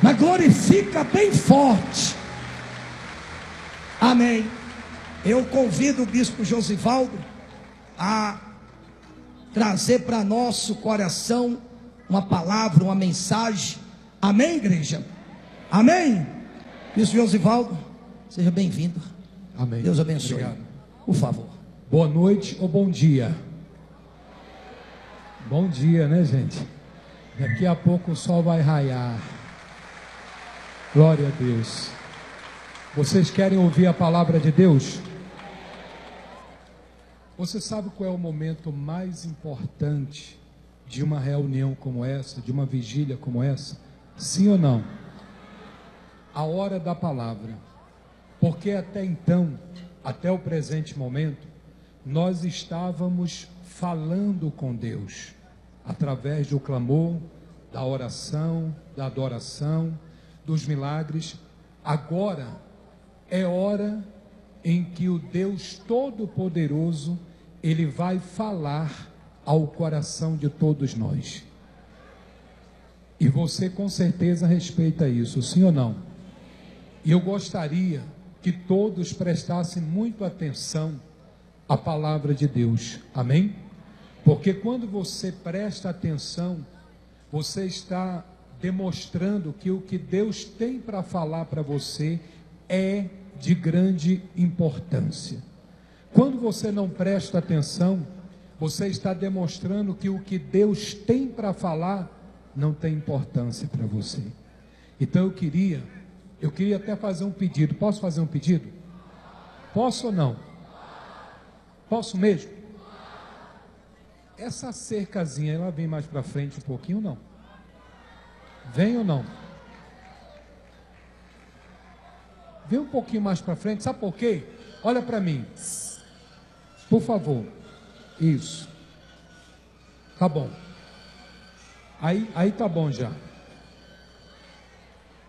mas glorifica bem forte. Amém. Eu convido o bispo Josivaldo a trazer para nosso coração uma palavra, uma mensagem. Amém, igreja? Amém? Bispo Josivaldo, seja bem-vindo. Amém. Deus abençoe. Obrigado. Por favor. Boa noite ou bom dia? Bom dia, né, gente? Daqui a pouco o sol vai raiar. Glória a Deus. Vocês querem ouvir a palavra de Deus? Você sabe qual é o momento mais importante de uma reunião como essa, de uma vigília como essa? Sim ou não? A hora da palavra. Porque até então, até o presente momento, nós estávamos falando com Deus, através do clamor, da oração, da adoração, dos milagres. Agora é hora em que o Deus Todo-Poderoso, Ele vai falar ao coração de todos nós. E você com certeza respeita isso, sim ou não? E eu gostaria que todos prestassem muito atenção à palavra de Deus, amém? Porque quando você presta atenção, você está demonstrando que o que Deus tem para falar para você é de grande importância. Quando você não presta atenção, você está demonstrando que o que Deus tem para falar não tem importância para você. Então eu queria até fazer um pedido. Posso fazer um pedido? Posso ou não? Posso mesmo? Essa cercazinha, ela vem mais para frente um pouquinho ou não? Vem ou não? Vem um pouquinho mais para frente, sabe por quê? Olha para mim, por favor. Isso. Tá bom. Aí tá bom já.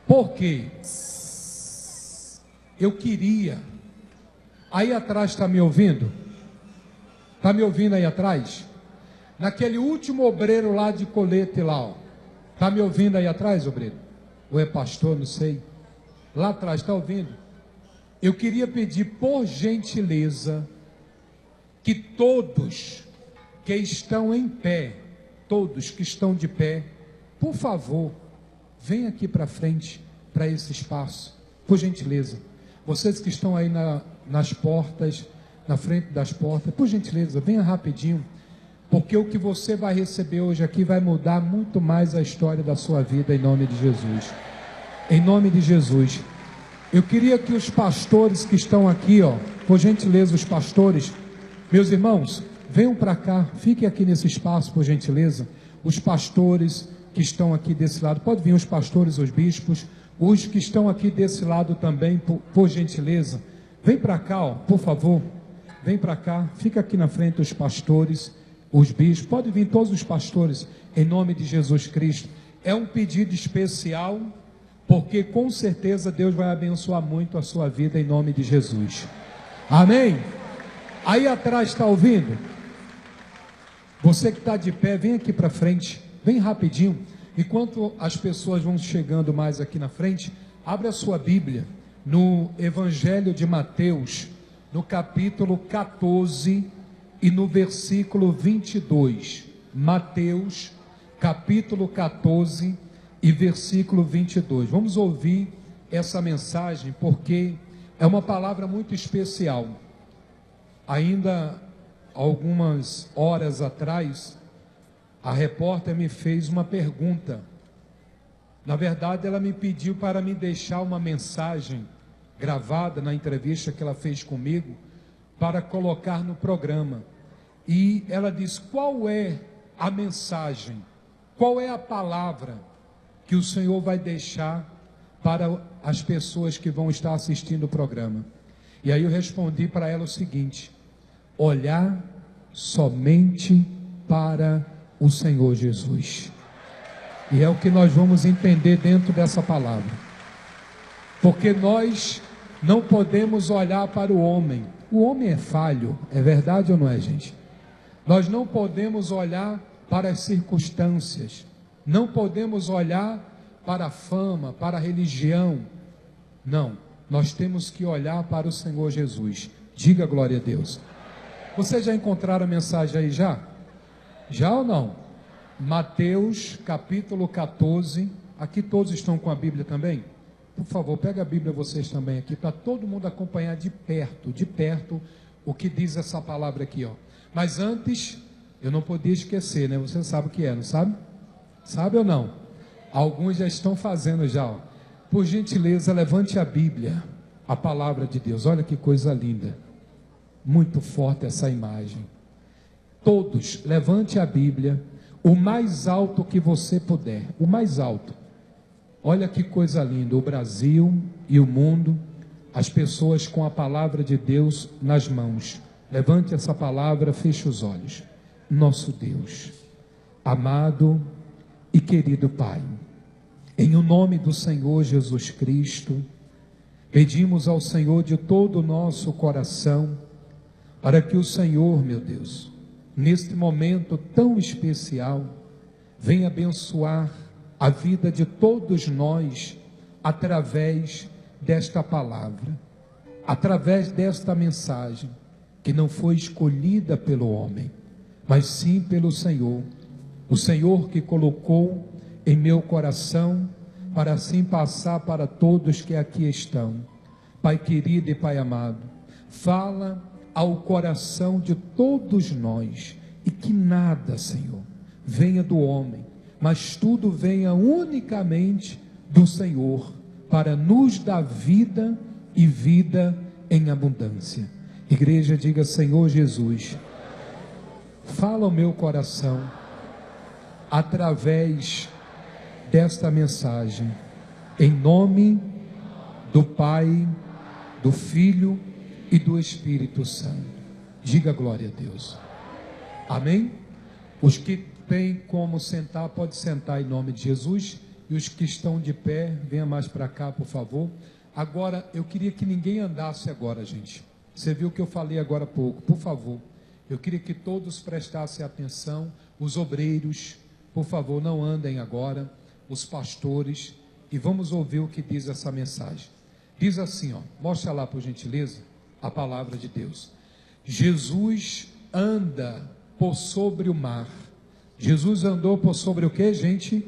Porque eu queria. Aí atrás está me ouvindo? Está me ouvindo aí atrás? Naquele último obreiro lá de colete lá, ó. Está me ouvindo aí atrás, obreiro? Ou é pastor, não sei. Lá atrás, está ouvindo? Eu queria pedir por gentileza que todos que estão em pé, todos que estão de pé, por favor, venham aqui para frente, para esse espaço, por gentileza. Vocês que estão aí nas portas, na frente das portas, por gentileza, venha rapidinho, porque o que você vai receber hoje aqui vai mudar muito mais a história da sua vida, em nome de Jesus. Em nome de Jesus. Eu queria que os pastores que estão aqui, ó, por gentileza, os pastores, meus irmãos, venham para cá, fiquem aqui nesse espaço, por gentileza. Os pastores que estão aqui desse lado, pode vir os pastores, os bispos, os que estão aqui desse lado também, por gentileza. Vem para cá, ó, por favor, vem para cá, fica aqui na frente os pastores, os bispos, pode vir todos os pastores, em nome de Jesus Cristo. É um pedido especial, porque com certeza Deus vai abençoar muito a sua vida, em nome de Jesus. Amém? Aí atrás está ouvindo? Você que está de pé, vem aqui para frente, vem rapidinho. Enquanto as pessoas vão chegando mais aqui na frente, abre a sua Bíblia no Evangelho de Mateus, no capítulo 14 e no versículo 22. Mateus, capítulo 14 e versículo 22. Vamos ouvir essa mensagem, porque é uma palavra muito especial. Ainda algumas horas atrás, a repórter me fez uma pergunta. Na verdade, ela me pediu para me deixar uma mensagem gravada na entrevista que ela fez comigo, para colocar no programa. E ela disse: qual é a mensagem, qual é a palavra que o Senhor vai deixar para as pessoas que vão estar assistindo o programa? E aí eu respondi para ela o seguinte: olhar somente para o Senhor Jesus. E é o que nós vamos entender dentro dessa palavra, porque nós não podemos olhar para o homem. O homem é falho, é verdade ou não é, gente? Nós não podemos olhar para as circunstâncias, não podemos olhar para a fama, para a religião. Não, nós temos que olhar para o Senhor Jesus. Diga glória a Deus. Vocês já encontraram a mensagem aí já? Já ou não? Mateus capítulo 14. Aqui todos estão com a Bíblia também? Por favor, pega a Bíblia vocês também aqui, para todo mundo acompanhar de perto, o que diz essa palavra aqui, ó. Mas antes, eu não podia esquecer, né? Você sabe o que é, não sabe? Sabe ou não? Alguns já estão fazendo já, ó. Por gentileza, levante a Bíblia, a palavra de Deus. Olha que coisa linda. Muito forte essa imagem. Todos, levante a Bíblia, o mais alto que você puder, o mais alto. Olha que coisa linda, o Brasil e o mundo, as pessoas com a palavra de Deus nas mãos. Levante essa palavra, feche os olhos. Nosso Deus, amado e querido Pai, em o nome do Senhor Jesus Cristo, pedimos ao Senhor de todo o nosso coração, para que o Senhor, meu Deus, neste momento tão especial, venha abençoar a vida de todos nós, através desta palavra, através desta mensagem, que não foi escolhida pelo homem, mas sim pelo Senhor, o Senhor que colocou em meu coração, para assim passar para todos que aqui estão. Pai querido e Pai amado, fala ao coração de todos nós, e que nada, Senhor, venha do homem, mas tudo venha unicamente do Senhor, para nos dar vida e vida em abundância. Igreja, diga: Senhor Jesus, fala ao meu coração, através desta mensagem, em nome do Pai, do Filho e do Espírito Santo. Diga glória a Deus. Amém? Os que têm como sentar, pode sentar em nome de Jesus. E os que estão de pé, venha mais para cá, por favor. Agora, eu queria que ninguém andasse agora, gente. Você viu o que eu falei agora há pouco? Por favor, eu queria que todos prestassem atenção. Os obreiros, por favor, não andem agora. Os pastores. E vamos ouvir o que diz essa mensagem. Diz assim, ó, mostra lá por gentileza a palavra de Deus. Jesus anda por sobre o mar. Jesus andou por sobre o que, gente?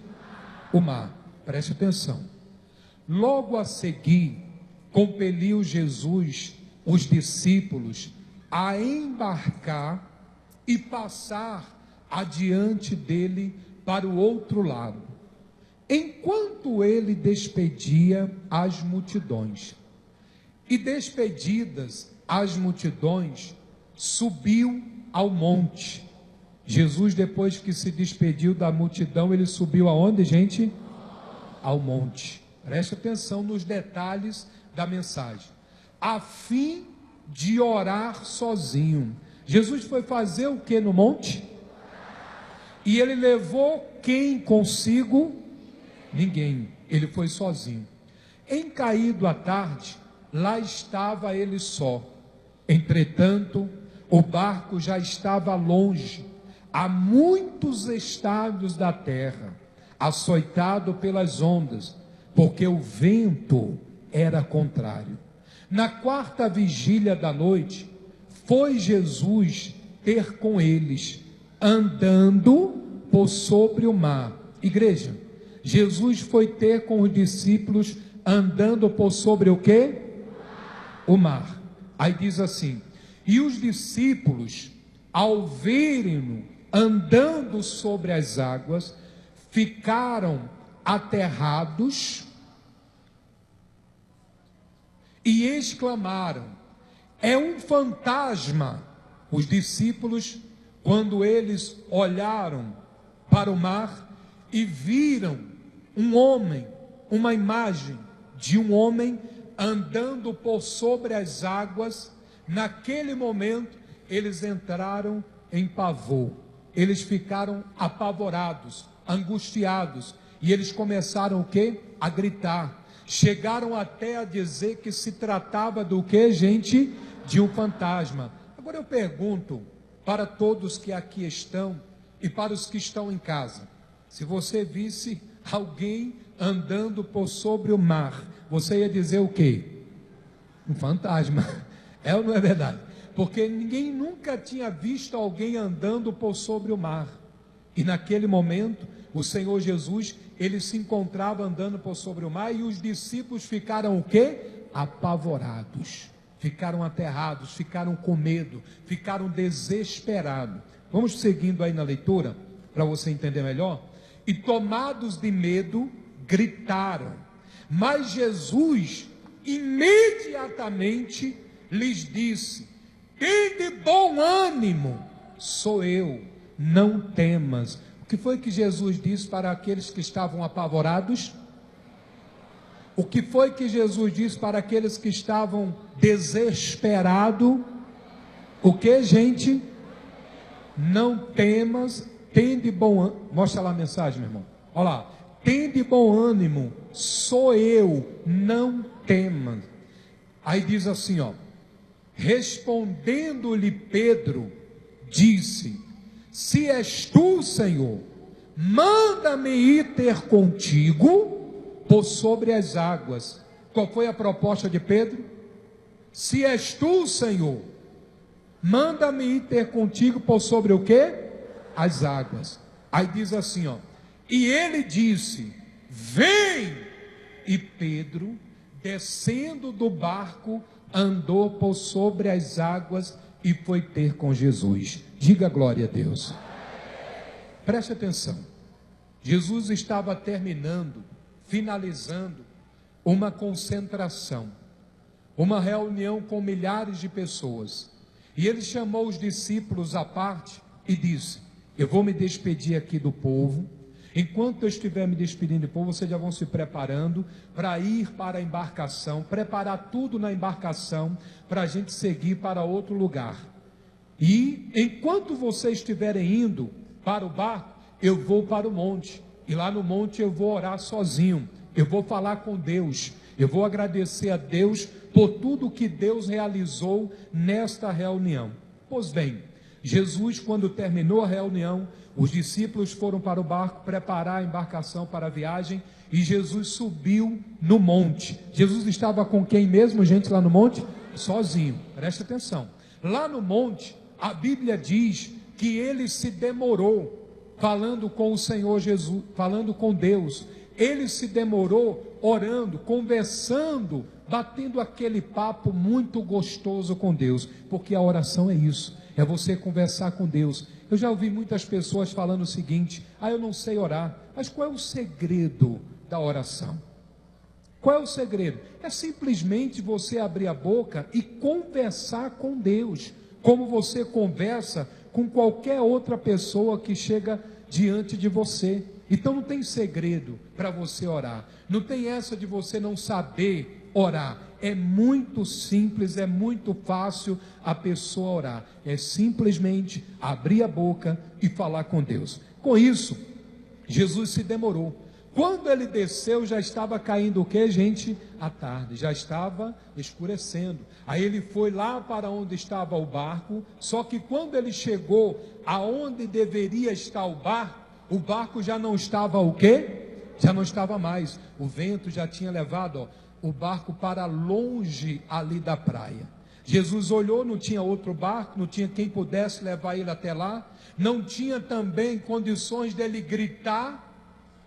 O mar. Preste atenção. Logo a seguir, compeliu Jesus os discípulos a embarcar e passar adiante dele para o outro lado, enquanto ele despedia as multidões. E despedidas as multidões, subiu ao monte. Jesus, depois que se despediu da multidão, ele subiu aonde, gente? Ao monte. Preste atenção nos detalhes da mensagem. A fim de orar sozinho. Jesus foi fazer o que no monte? E ele levou quem consigo? Ninguém. Ele foi sozinho. Em caído a tarde, lá estava ele só. Entretanto, o barco já estava longe, a muitos estados da terra, açoitado pelas ondas, porque o vento era contrário. Na quarta vigília da noite, foi Jesus ter com eles, andando por sobre o mar. Igreja, Jesus foi ter com os discípulos, andando por sobre o quê? O mar. Aí diz assim: e os discípulos, ao verem-no andando sobre as águas, ficaram aterrados e exclamaram: é um fantasma. Os discípulos, quando eles olharam para o mar e viram um homem, uma imagem de um homem andando por sobre as águas, naquele momento eles entraram em pavor. Eles ficaram apavorados, angustiados, e eles começaram o quê? A gritar. Chegaram até a dizer que se tratava do que, gente? De um fantasma. Agora eu pergunto para todos que aqui estão e para os que estão em casa: se você visse alguém andando por sobre o mar, você ia dizer o quê? Um fantasma. É ou não é verdade? Porque ninguém nunca tinha visto alguém andando por sobre o mar. E naquele momento, o Senhor Jesus, ele se encontrava andando por sobre o mar, e os discípulos ficaram o quê? Apavorados, ficaram aterrados, ficaram com medo, ficaram desesperados. Vamos seguindo aí na leitura, para você entender melhor. E tomados de medo, gritaram. Mas Jesus imediatamente lhes disse: tende bom ânimo, sou eu, não temas. O que foi que Jesus disse para aqueles que estavam apavorados? O que foi que Jesus disse para aqueles que estavam desesperados? O que, gente? Não temas, tende bom ânimo. Mostra lá a mensagem, meu irmão. Olha lá. Tende bom ânimo, sou eu, não temas. Aí diz assim, ó. Respondendo-lhe Pedro, disse: se és tu, Senhor, manda-me ir ter contigo por sobre as águas. Qual foi a proposta de Pedro? Se és tu, Senhor, manda-me ir ter contigo por sobre o quê? As águas. Aí diz assim, ó. E ele disse: vem! E Pedro, descendo do barco, andou por sobre as águas e foi ter com Jesus. Diga glória a Deus. Preste atenção. Jesus estava finalizando uma concentração, uma reunião com milhares de pessoas. E ele chamou os discípulos à parte e disse: eu vou me despedir aqui do povo. Enquanto eu estiver me despedindo do povo, vocês já vão se preparando para ir para a embarcação, preparar tudo na embarcação, para a gente seguir para outro lugar. E enquanto vocês estiverem indo para o barco, eu vou para o monte, e lá no monte eu vou orar sozinho, eu vou falar com Deus, eu vou agradecer a Deus por tudo que Deus realizou nesta reunião. Pois bem, Jesus, quando terminou a reunião, os discípulos foram para o barco preparar a embarcação para a viagem, e Jesus subiu no monte. Jesus estava com quem mesmo, gente, lá no monte? Sozinho. Preste atenção. Lá no monte, a Bíblia diz que ele se demorou falando com o Senhor Jesus, falando com Deus. Ele se demorou orando, conversando, batendo aquele papo muito gostoso com Deus, porque a oração é isso, é você conversar com Deus. Eu já ouvi muitas pessoas falando o seguinte: eu não sei orar. Mas qual é o segredo da oração? Qual é o segredo? É simplesmente você abrir a boca e conversar com Deus, como você conversa com qualquer outra pessoa que chega diante de você. Então não tem segredo para você orar, não tem essa de você não saber orar. É muito simples, é muito fácil a pessoa orar, é simplesmente abrir a boca e falar com Deus. Com isso, Jesus se demorou. Quando ele desceu, já estava caindo o que, gente? A tarde, já estava escurecendo. Aí ele foi lá para onde estava o barco, só que quando ele chegou aonde deveria estar o barco já não estava o quê? Já não estava mais. O vento já tinha levado, o barco para longe ali da praia. Jesus olhou, não tinha outro barco, não tinha quem pudesse levar ele até lá, não tinha também condições dele gritar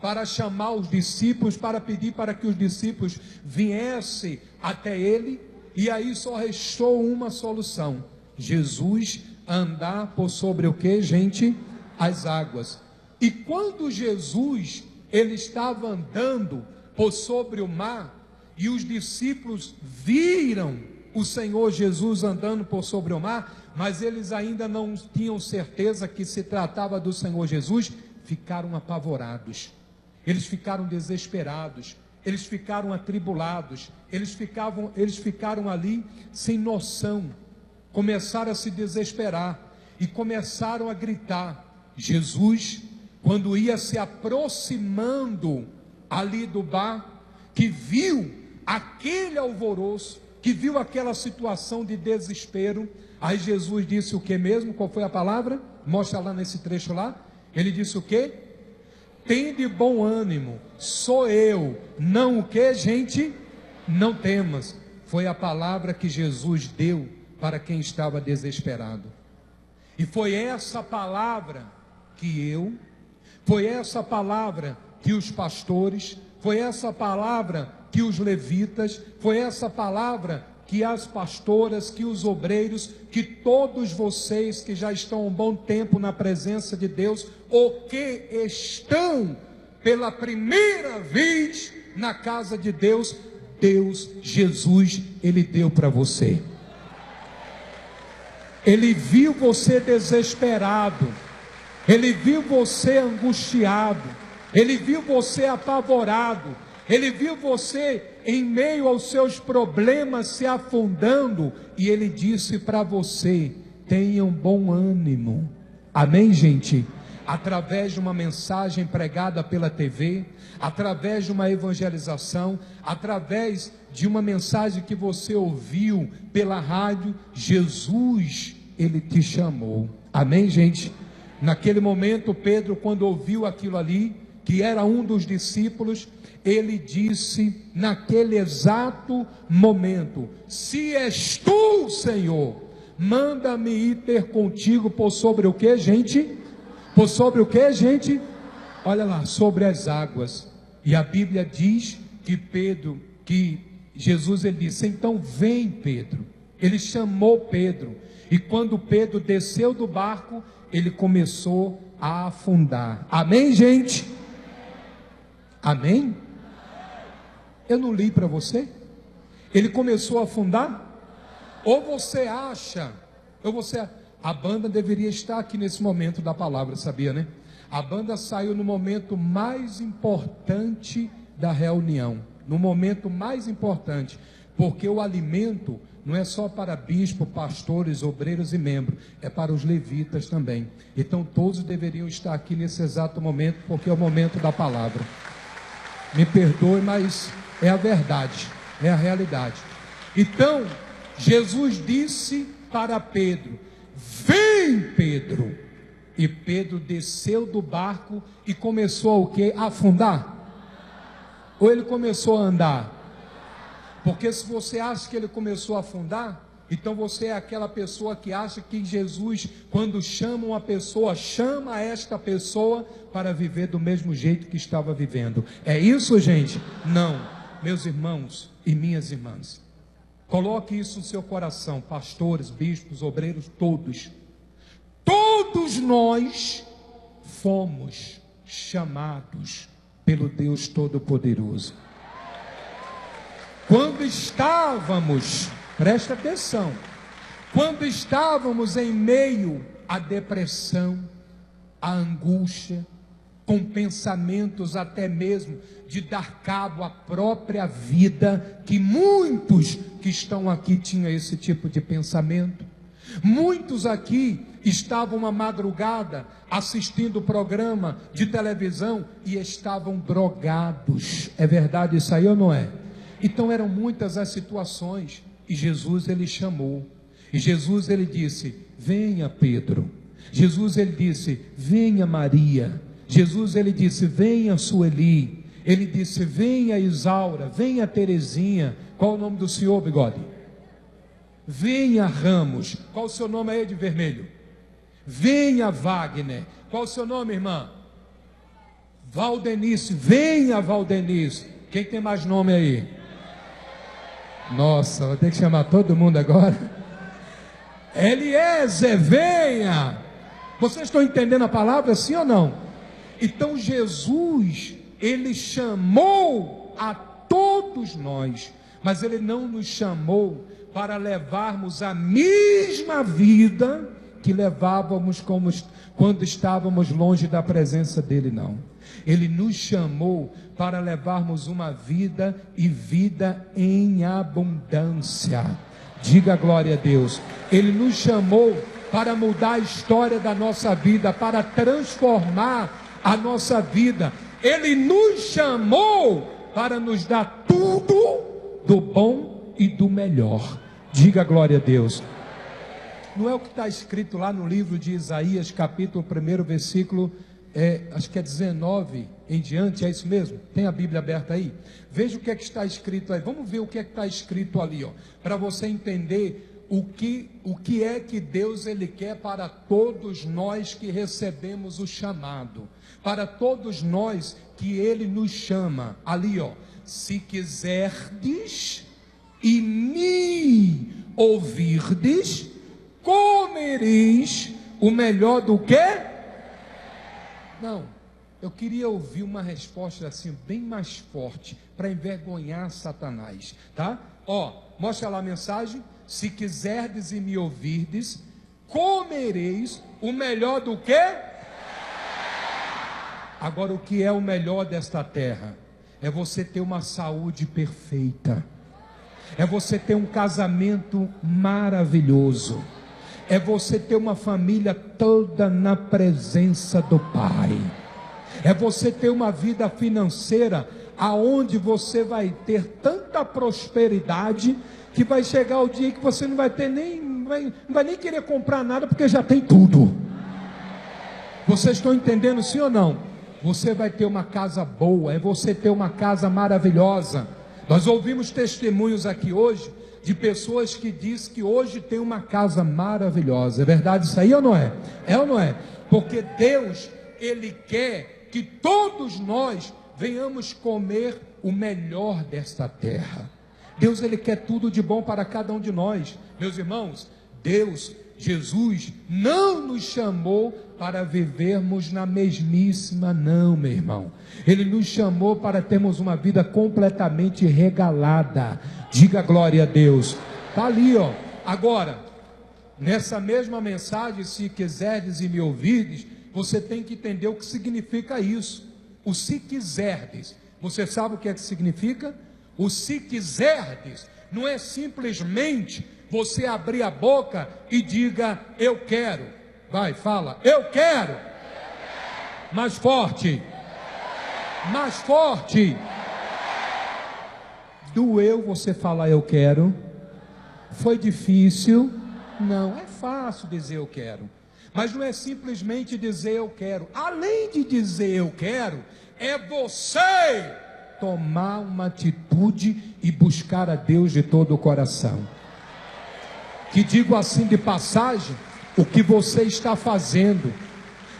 para chamar os discípulos, para pedir para que os discípulos viessem até ele. E aí só restou uma solução: Jesus andar por sobre o que, gente? As águas. E quando Jesus, ele estava andando por sobre o mar, e os discípulos viram o Senhor Jesus andando por sobre o mar, mas eles ainda não tinham certeza que se tratava do Senhor Jesus, ficaram apavorados, eles ficaram desesperados, eles ficaram atribulados, eles ficaram ali sem noção, começaram a se desesperar e começaram a gritar. Jesus, quando ia se aproximando ali do bar, que viu aquele alvoroço, que viu aquela situação de desespero, aí Jesus disse o que mesmo? Qual foi a palavra? Mostra lá nesse trecho lá. Ele disse o que? tende bom ânimo, sou eu, não o que, gente? Não temas. Foi a palavra que Jesus deu para quem estava desesperado. E foi essa palavra foi essa palavra que os pastores, foi essa palavra que os levitas, foi essa palavra que as pastoras, que os obreiros, que todos vocês que já estão um bom tempo na presença de Deus, ou que estão pela primeira vez na casa de Deus, Jesus, Ele deu para você. Ele viu você desesperado, Ele viu você angustiado, Ele viu você apavorado, Ele viu você em meio aos seus problemas se afundando, e Ele disse para você: tenham bom ânimo. Amém, gente? Através de uma mensagem pregada pela TV, através de uma evangelização, através de uma mensagem que você ouviu pela rádio, Jesus, Ele te chamou. Amém, gente? Naquele momento, Pedro, quando ouviu aquilo ali, que era um dos discípulos, ele disse naquele exato momento: se és tu, Senhor, manda-me ir ter contigo por sobre o que, gente? Por sobre o que, gente? Olha lá, sobre as águas. E a Bíblia diz que Jesus, ele disse: então vem, Pedro. Ele chamou Pedro, e quando Pedro desceu do barco, ele começou a afundar. Amém, gente? Amém? Eu não li para você? Ele começou a afundar? Ou você acha, a banda deveria estar aqui nesse momento da palavra, sabia, né? A banda saiu no momento mais importante da reunião, no momento mais importante, porque o alimento não é só para bispo, pastores, obreiros e membros, é para os levitas também. Então todos deveriam estar aqui nesse exato momento, porque é o momento da palavra. Me perdoe, mas é a verdade, é a realidade. Então Jesus disse para Pedro: vem, Pedro. E Pedro desceu do barco e começou o quê? A afundar? Ou ele começou a andar? Porque se você acha que ele começou a afundar, então você é aquela pessoa que acha que Jesus, quando chama uma pessoa, chama esta pessoa para viver do mesmo jeito que estava vivendo. É isso, gente? Não. Meus irmãos e minhas irmãs, coloque isso no seu coração, pastores, bispos, obreiros, todos nós fomos chamados pelo Deus Todo-Poderoso. Quando estávamos, presta atenção, quando estávamos em meio à depressão, à angústia, com pensamentos até mesmo de dar cabo à própria vida, que muitos que estão aqui tinham esse tipo de pensamento. Muitos aqui estavam uma madrugada assistindo o programa de televisão e estavam drogados. É verdade isso aí ou não é? Então eram muitas as situações, e Jesus ele chamou, e Jesus ele disse: venha Pedro. Jesus ele disse: venha Maria. Jesus ele disse: venha Sueli. Ele disse: venha Isaura, venha Terezinha. Qual o nome do senhor, bigode? Venha Ramos. Qual o seu nome aí de vermelho? Venha Wagner. Qual o seu nome, irmã? Valdenice. Venha Valdenice. Quem tem mais nome aí? Nossa, vou ter que chamar todo mundo agora. Eliezer, venha. Vocês estão entendendo a palavra, sim ou não? Então Jesus, ele chamou a todos nós, mas ele não nos chamou para levarmos a mesma vida que levávamos quando estávamos longe da presença dele, não. Ele nos chamou para levarmos uma vida, e vida em abundância. Diga glória a Deus. Ele nos chamou para mudar a história da nossa vida, para transformar a nossa vida. Ele nos chamou para nos dar tudo do bom e do melhor. Diga glória a Deus. Não é o que está escrito lá no livro de Isaías, capítulo 1, versículo, acho que é 19 em diante, é isso mesmo? Tem a Bíblia aberta aí? Veja o que é que está escrito aí. Vamos ver o que é que está escrito ali, ó, para você entender o que é que Deus ele quer para todos nós que recebemos o chamado, para todos nós que Ele nos chama. Ali, ó, se quiserdes e me ouvirdes, comereis o melhor do que? Não, eu queria ouvir uma resposta assim, bem mais forte, para envergonhar Satanás, tá? Ó, mostra lá a mensagem. Se quiserdes e me ouvirdes, comereis o melhor do que? Agora, o que é o melhor desta terra? É você ter uma saúde perfeita, é você ter um casamento maravilhoso, é você ter uma família toda na presença do Pai, é você ter uma vida financeira aonde você vai ter tanta prosperidade que vai chegar o dia que você não vai ter não vai nem querer comprar nada porque já tem tudo. Vocês estão entendendo, sim ou não? Você vai ter uma casa boa, é você ter uma casa maravilhosa. Nós ouvimos testemunhos aqui hoje de pessoas que dizem que hoje tem uma casa maravilhosa. É verdade isso aí ou não é? É ou não é? Porque Deus, Ele quer que todos nós venhamos comer o melhor desta terra. Deus, Ele quer tudo de bom para cada um de nós. Meus irmãos, Deus, Jesus, não nos chamou para vivermos na mesmíssima, não, meu irmão. Ele nos chamou para termos uma vida completamente regalada. Diga glória a Deus. Está ali, ó. Agora, nessa mesma mensagem, se quiserdes e me ouvirdes, você tem que entender o que significa isso. O se quiserdes, você sabe o que é que significa? O se quiserdes não é simplesmente você abrir a boca e diga eu quero. Vai, fala, eu quero. Mais forte. Mais forte. Doeu você falar eu quero? Foi difícil? Não, é fácil dizer eu quero. Mas não é simplesmente dizer eu quero. Além de dizer eu quero, é você tomar uma atitude e buscar a Deus de todo o coração. Que digo assim de passagem, o que você está fazendo,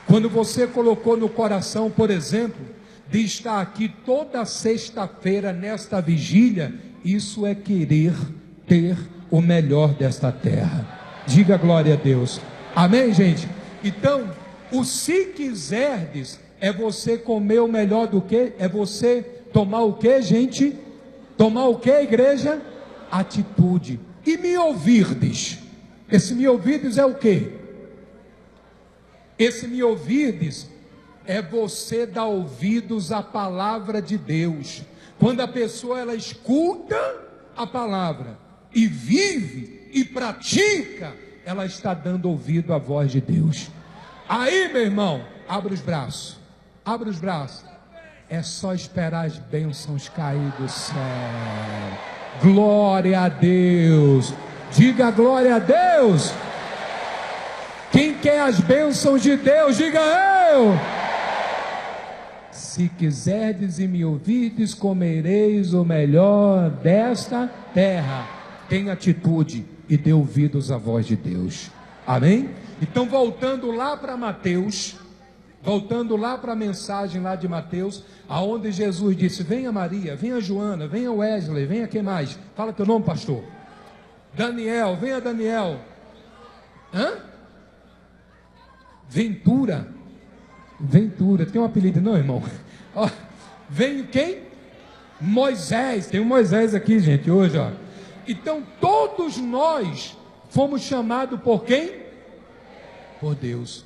quando você colocou no coração, por exemplo, de estar aqui toda sexta-feira nesta vigília, isso é querer ter o melhor desta terra. Diga glória a Deus. Amém, gente? Então, o se quiserdes é você comer o melhor do que? É você tomar o que, gente? Tomar o que, igreja? Atitude. E me ouvirdes. Esse me ouvirdes é o que? Esse me ouvirdes é você dar ouvidos à palavra de Deus. Quando a pessoa ela escuta a palavra e vive e pratica, ela está dando ouvido à voz de Deus. Aí, meu irmão, abre os braços. Abre os braços. É só esperar as bênçãos cair do céu. Glória a Deus. Diga glória a Deus. Quem quer as bênçãos de Deus, diga eu. Se quiserdes e me ouvirdes, comereis o melhor desta terra. Tenha atitude e dê ouvidos à voz de Deus. Amém? Então, voltando lá para Mateus, voltando lá para a mensagem lá de Mateus, aonde Jesus disse: venha Maria, venha Joana, venha Wesley, venha quem mais? Fala teu nome, pastor. Daniel, venha Daniel. Hã? Ventura. Ventura, tem um apelido não, irmão? Ó, vem quem? Moisés, tem um Moisés aqui, gente, hoje, ó. Então, todos nós fomos chamados por quem? Por Deus.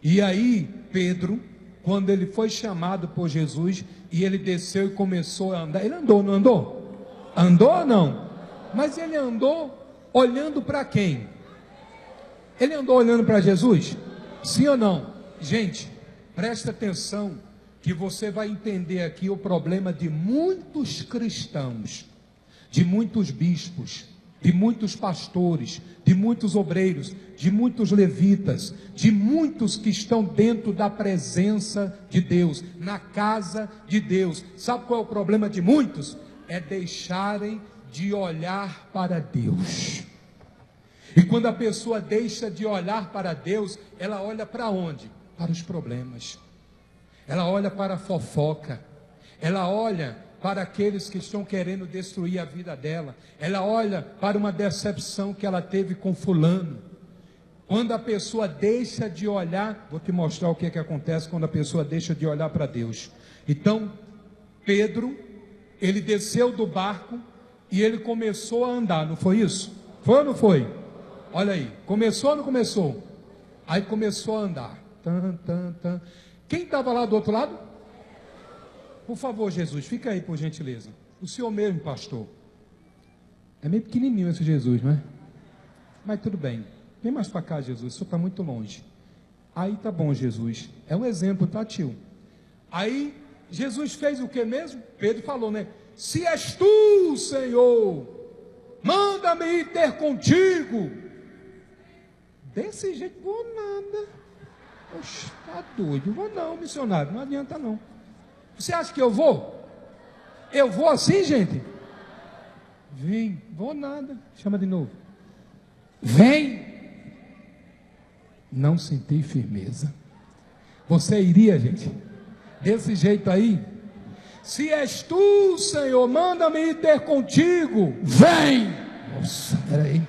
E aí, Pedro, quando ele foi chamado por Jesus, e ele desceu e começou a andar, ele andou, não andou? Andou ou não? Mas ele andou olhando para quem? Ele andou olhando para Jesus? Sim ou não? Gente, presta atenção, que você vai entender aqui o problema de muitos cristãos, de muitos bispos, de muitos pastores, de muitos obreiros, de muitos levitas, de muitos que estão dentro da presença de Deus, na casa de Deus. Sabe qual é o problema de muitos? É deixarem de olhar para Deus. E quando a pessoa deixa de olhar para Deus, ela olha para onde? Para os problemas. Ela olha para a fofoca. Ela olha para aqueles que estão querendo destruir a vida dela. Ela olha para uma decepção que ela teve com fulano. Quando a pessoa deixa de olhar, vou te mostrar o que acontece quando a pessoa deixa de olhar para Deus. Então, Pedro, ele desceu do barco e ele começou a andar, não foi isso? Foi ou não foi? Olha aí, começou ou não começou? Aí começou a andar. Quem estava lá do outro lado? Por favor, Jesus, fica aí por gentileza. O senhor mesmo, pastor. É meio pequenininho esse Jesus, não é? Mas tudo bem. Vem mais para cá, Jesus, o senhor está muito longe. Aí tá bom, Jesus. É um exemplo, tá, tio? Aí Jesus fez o que mesmo? Pedro falou, né? Se és tu, Senhor, manda-me ir ter contigo. Desse jeito, vou nada. Oxe, tá doido. Vou não, missionário, não adianta não. Você acha que eu vou? Eu vou assim, gente? Vem, vou nada. Chama de novo. Vem. Não senti firmeza. Você iria, gente? Desse jeito aí? Se és tu, Senhor, manda-me ir ter contigo. Vem. Nossa, peraí.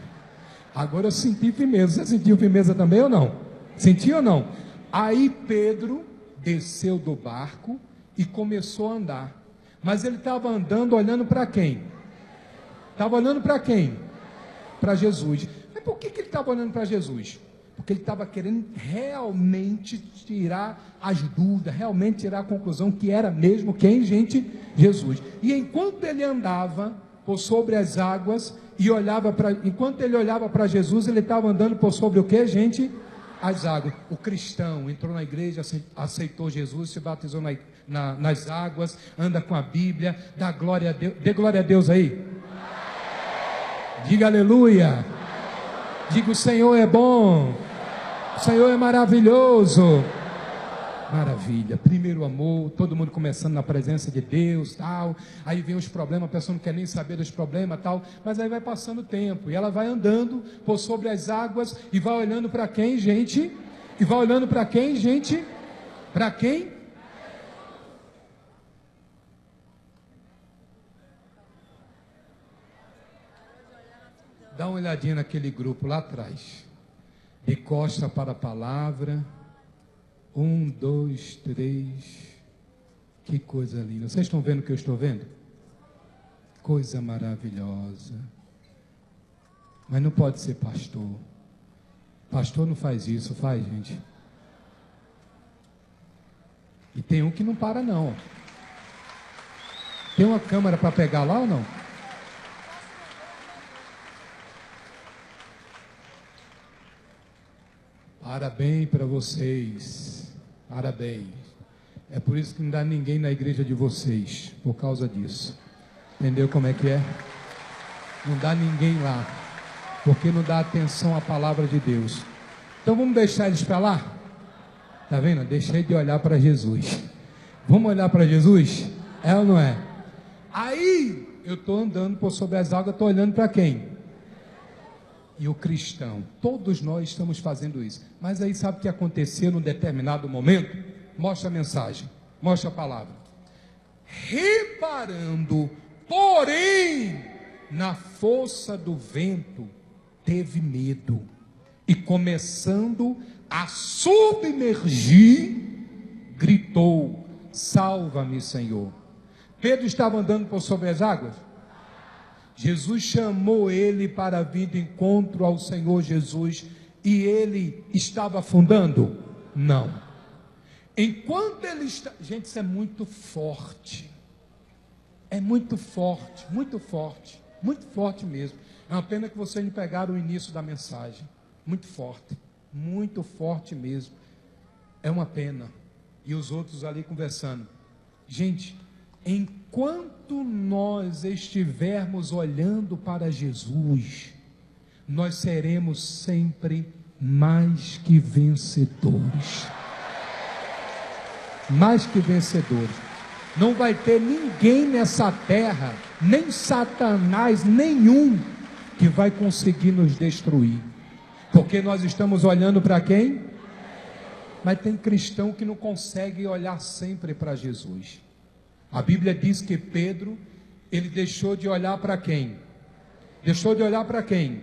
Agora eu senti firmeza. Você sentiu firmeza também ou não? Sentiu ou não? Aí Pedro desceu do barco e começou a andar. Mas ele estava andando olhando para quem? Estava olhando para quem? Para Jesus. Mas por que ele estava olhando para Jesus? Porque ele estava querendo realmente tirar as dúvidas, realmente tirar a conclusão que era mesmo quem, gente? Jesus. E enquanto ele andava por sobre as águas e olhava para, enquanto ele olhava para Jesus, ele estava andando por sobre o que, gente? As águas. O cristão entrou na igreja, aceitou Jesus, se batizou nas águas, anda com a Bíblia, dá glória a Deus. Dê glória a Deus aí. Diga aleluia. Diga: o Senhor é bom, o Senhor é maravilhoso. Maravilha, primeiro amor, todo mundo começando na presença de Deus, tal. Aí vem os problemas, a pessoa não quer nem saber dos problemas, tal. Mas aí vai passando o tempo e ela vai andando por sobre as águas e vai olhando para quem, gente? E vai olhando para quem, gente? Para quem? Dá uma olhadinha naquele grupo lá atrás. De costa para a palavra. 1, 2, 3. Que coisa linda. Vocês estão vendo o que eu estou vendo? Coisa maravilhosa. Mas não pode ser pastor. Pastor não faz isso, faz, gente? E tem um que não para não. Tem uma câmera para pegar lá ou não? Parabéns para vocês. Parabéns. É por isso que não dá ninguém na igreja de vocês, por causa disso. Entendeu como é que é? Não dá ninguém lá, porque não dá atenção à palavra de Deus. Então vamos deixar eles para lá? Tá vendo? Deixei de olhar para Jesus. Vamos olhar para Jesus? É ou não é? Aí eu estou andando por sobre as águas, estou olhando para quem? E o cristão, todos nós estamos fazendo isso. Mas aí sabe o que aconteceu num determinado momento? Mostra a mensagem, mostra a palavra. Reparando, porém, na força do vento, teve medo. E começando a submergir, gritou: salva-me, Senhor. Pedro estava andando por sobre as águas. Jesus chamou ele para vir de encontro ao Senhor Jesus, e ele estava afundando? Não. Enquanto ele está... Gente, isso é muito forte. É muito forte, muito forte, muito forte mesmo. É uma pena que vocês não pegaram o início da mensagem. Muito forte mesmo. É uma pena. E os outros ali conversando. Gente, enquanto nós estivermos olhando para Jesus, nós seremos sempre mais que vencedores. Mais que vencedores. Não vai ter ninguém nessa terra, nem Satanás, nenhum, que vai conseguir nos destruir. Porque nós estamos olhando para quem? Mas tem cristão que não consegue olhar sempre para Jesus. A Bíblia diz que Pedro, ele deixou de olhar para quem? Deixou de olhar para quem?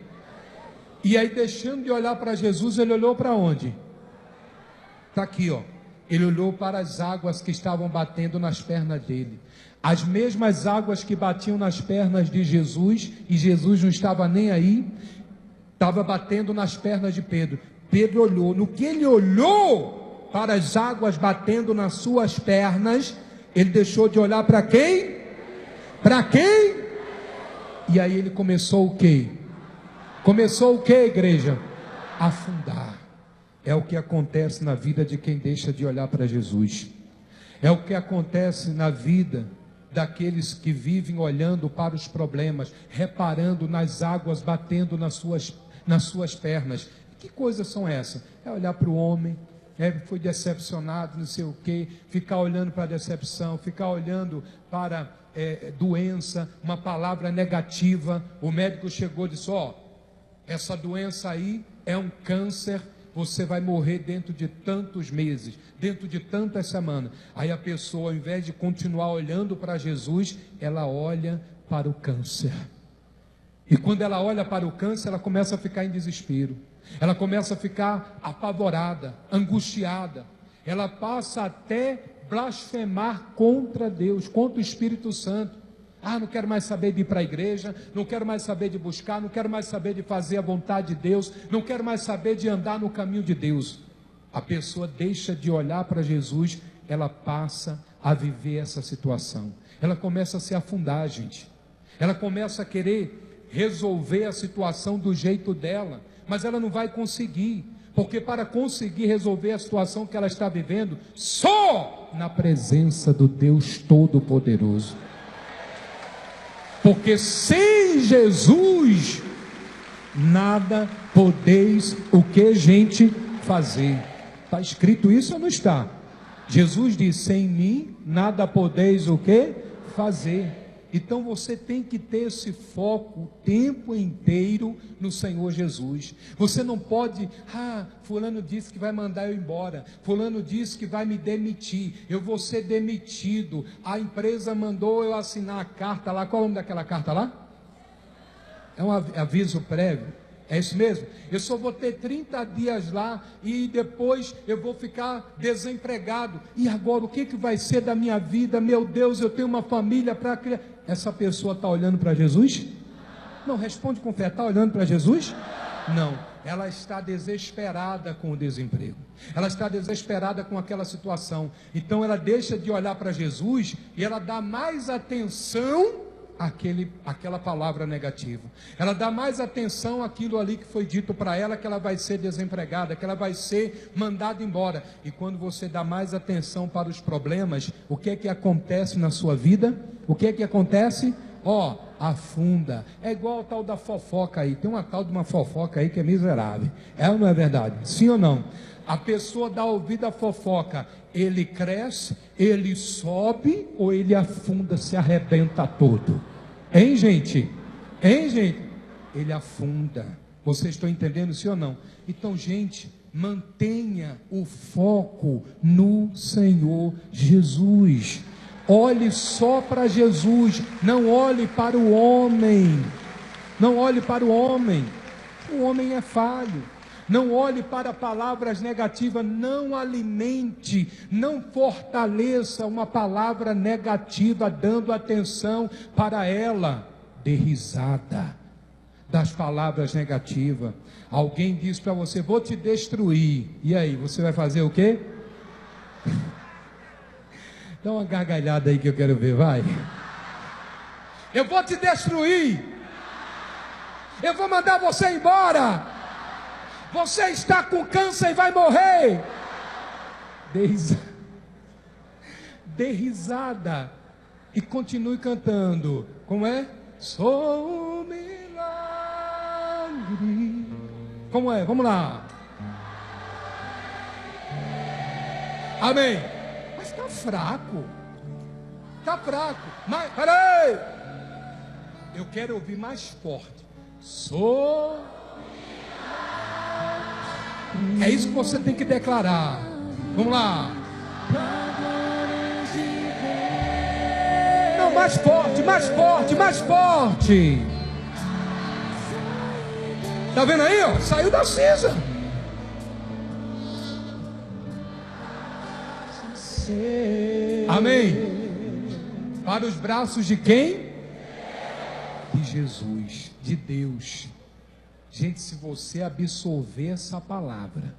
E aí, deixando de olhar para Jesus, ele olhou para onde? Está aqui, ó. Ele olhou para as águas que estavam batendo nas pernas dele. As mesmas águas que batiam nas pernas de Jesus, e Jesus não estava nem aí, estava batendo nas pernas de Pedro. Pedro olhou. No que ele olhou para as águas batendo nas suas pernas, ele deixou de olhar para quem? Para quem? E aí ele começou o quê? Começou o quê, igreja? Afundar. É o que acontece na vida de quem deixa de olhar para Jesus. É o que acontece na vida daqueles que vivem olhando para os problemas, reparando nas águas batendo nas suas pernas. Que coisas são essas? É olhar para o homem, foi decepcionado, não sei o quê, ficar olhando para a decepção, ficar olhando para doença, uma palavra negativa. O médico chegou e disse: ó, essa doença aí é um câncer, você vai morrer dentro de tantos meses, dentro de tantas semanas. Aí a pessoa, ao invés de continuar olhando para Jesus, ela olha para o câncer. E quando ela olha para o câncer, ela começa a ficar em desespero. Ela começa a ficar apavorada, angustiada. Ela passa até blasfemar contra Deus, contra o Espírito Santo. Ah, não quero mais saber de ir para a igreja, não quero mais saber de buscar, não quero mais saber de fazer a vontade de Deus, não quero mais saber de andar no caminho de Deus. A pessoa deixa de olhar para Jesus, ela passa a viver essa situação. Ela começa a se afundar, gente. Ela começa a querer resolver a situação do jeito dela, mas ela não vai conseguir, porque para conseguir resolver a situação que ela está vivendo, só na presença do Deus Todo-Poderoso. Porque sem Jesus, nada podeis o que, gente, fazer. Está escrito isso ou não está? Jesus disse: sem mim, nada podeis o que? Fazer. Então você tem que ter esse foco o tempo inteiro no Senhor Jesus. Você não pode, fulano disse que vai mandar eu embora, fulano disse que vai me demitir, eu vou ser demitido, a empresa mandou eu assinar a carta lá. Qual é o nome daquela carta lá? É um aviso prévio. É isso mesmo? Eu só vou ter 30 dias lá e depois eu vou ficar desempregado. E agora o que vai ser da minha vida? Meu Deus, eu tenho uma família para criar. Essa pessoa está olhando para Jesus? Não, responde com fé. Está olhando para Jesus? Não. Ela está desesperada com o desemprego. Ela está desesperada com aquela situação. Então ela deixa de olhar para Jesus e ela dá mais atenção aquela palavra negativa. Ela dá mais atenção àquilo ali que foi dito para ela, que ela vai ser desempregada, que ela vai ser mandada embora. E quando você dá mais atenção para os problemas, o que é que acontece na sua vida? O que é que acontece? Afunda. É igual a tal da fofoca aí. Tem uma tal de uma fofoca aí que é miserável. É ou não é verdade? Sim ou não? A pessoa dá ouvido à fofoca, ele cresce, ele sobe ou ele afunda, se arrebenta todo? Hein, gente? Hein, gente? Ele afunda. Vocês estão entendendo, sim ou não? Então, gente, mantenha o foco no Senhor Jesus. Olhe só para Jesus, não olhe para o homem. Não olhe para o homem. O homem é falho. Não olhe para palavras negativas, não alimente, não fortaleça uma palavra negativa, dando atenção para ela. Dê risada das palavras negativas. Alguém diz para você: vou te destruir. E aí, você vai fazer o quê? Dá uma gargalhada aí que eu quero ver, vai. Eu vou te destruir. Eu vou mandar você embora. Você está com câncer e vai morrer. Dê risada. E continue cantando. Como é? Sou um milagre. Como é? Vamos lá. Amém. Mas está fraco. Está fraco. Mas, peraí. Eu quero ouvir mais forte. Sou. É isso que você tem que declarar. Vamos lá. Não, mais forte, mais forte, mais forte. Tá vendo aí, ó? Saiu da cinza. Amém. Para os braços de quem? De Jesus, de Deus. Gente, se você absorver essa palavra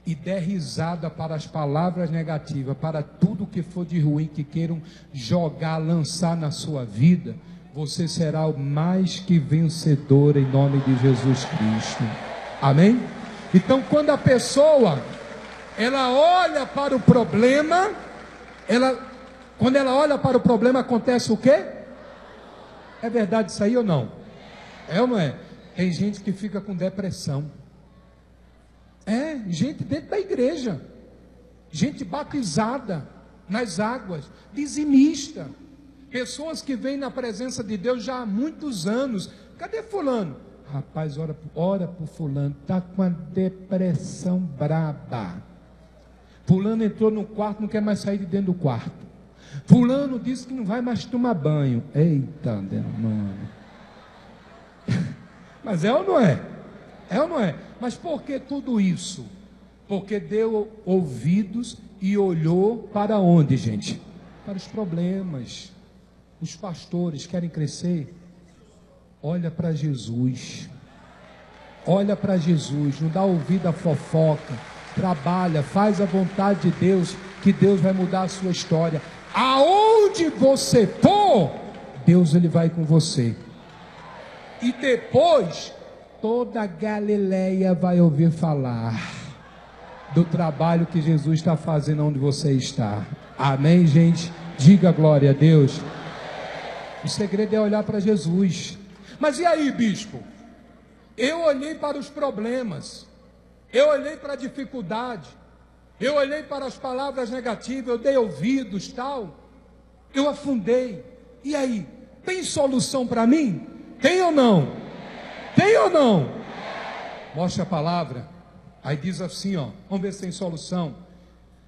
e der risada para as palavras negativas, para tudo que for de ruim que queiram jogar, lançar na sua vida, você será o mais que vencedor em nome de Jesus Cristo. Amém? Então, quando a pessoa ela olha para o problema, quando ela olha para o problema, acontece o quê? É verdade isso aí ou não? É ou não é? Tem gente que fica com depressão. Gente dentro da igreja, gente batizada nas águas, dizimista, pessoas que vêm na presença de Deus já há muitos anos. Cadê fulano? Rapaz, ora por fulano, está com uma depressão braba. Fulano entrou no quarto, não quer mais sair de dentro do quarto. Fulano disse que não vai mais tomar banho. Eita, demônio. Mas é ou não é? É ou não é? Mas por que tudo isso? Porque deu ouvidos e olhou para onde, gente? Para os problemas. Os pastores querem crescer? Olha para Jesus. Olha para Jesus. Não dá ouvido à fofoca. Trabalha, faz a vontade de Deus, que Deus vai mudar a sua história. Aonde você for, Deus ele vai com você. E depois toda a Galileia vai ouvir falar do trabalho que Jesus está fazendo onde você está. Amém, gente? Diga glória a Deus. O segredo é olhar para Jesus. Mas e aí, bispo? Eu olhei para os problemas, eu olhei para a dificuldade, eu olhei para as palavras negativas, eu dei ouvidos, tal, eu afundei. E aí, tem solução para mim? Tem ou não? Tem ou não? Mostra a palavra. Aí diz assim, ó, vamos ver se tem solução.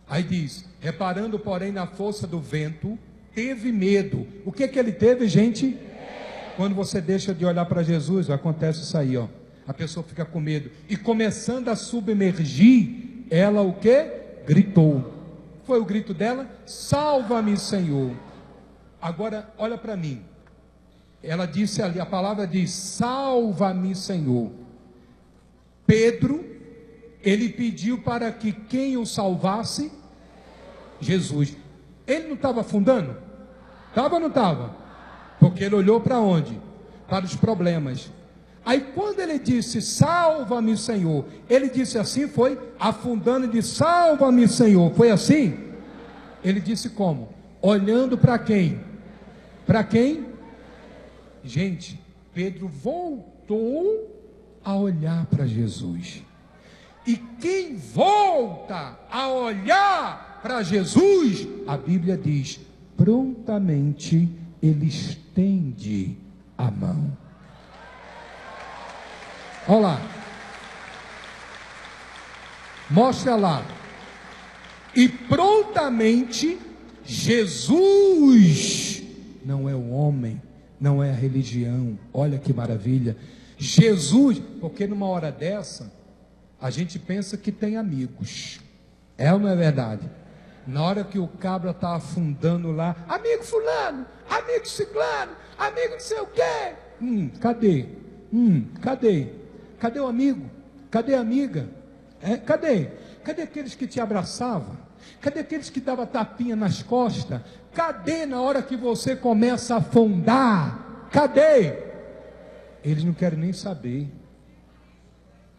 Aí diz, reparando porém na força do vento, teve medo. O que que ele teve, gente? Quando você deixa de olhar para Jesus, acontece isso aí, ó. A pessoa fica com medo. E começando a submergir, ela o que? Gritou. Foi o grito dela? Salva-me, Senhor. Agora, olha para mim. Ela disse ali, a palavra diz, salva-me, Senhor. Pedro, ele pediu para que quem o salvasse? Jesus. Ele não estava afundando? Estava ou não estava? Porque ele olhou para onde? Para os problemas. Aí quando ele disse, salva-me, Senhor, ele disse assim, foi afundando e disse, salva-me, Senhor. Foi assim? Ele disse como? Olhando para quem? Para quem? Gente, Pedro voltou a olhar para Jesus. E quem volta a olhar para Jesus, a Bíblia diz, prontamente ele estende a mão. Olha lá. Mostra lá. E prontamente Jesus, não é o homem, não é a religião. Olha que maravilha. Jesus, porque numa hora dessa, a gente pensa que tem amigos. É ou não é verdade? Na hora que o cabra está afundando lá, amigo fulano, amigo ciclano, amigo não sei o quê. Cadê? Cadê? Cadê o amigo? Cadê a amiga? Cadê? Cadê aqueles que te abraçavam? Cadê aqueles que davam tapinha nas costas? Cadê na hora que você começa a afundar? Cadê? Eles não querem nem saber.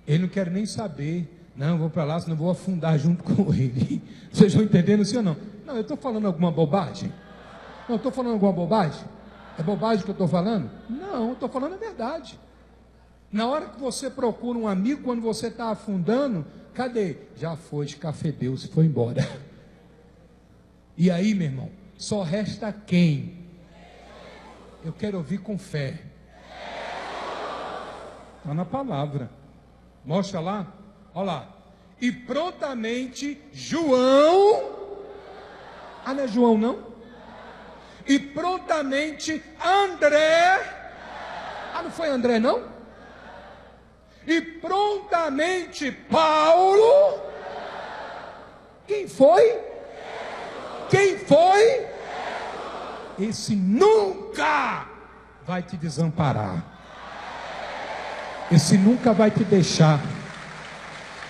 Eles não querem nem saber. Não, vou para lá, senão vou afundar junto com ele. Vocês estão entendendo isso ou não? Não, eu estou falando alguma bobagem. Não estou falando alguma bobagem? É bobagem que eu estou falando? Não, eu estou falando a verdade. Na hora que você procura um amigo, quando você está afundando, cadê? Já foi, escafedeu, se foi embora. E aí, meu irmão, só resta quem? Eu quero ouvir com fé. Está na palavra. Mostra lá. Olha lá. E prontamente João. Ah, não é João não? E prontamente André. Ah, não foi André não? E prontamente Paulo. Quem foi? Quem foi? Esse nunca vai te desamparar. Esse nunca vai te deixar.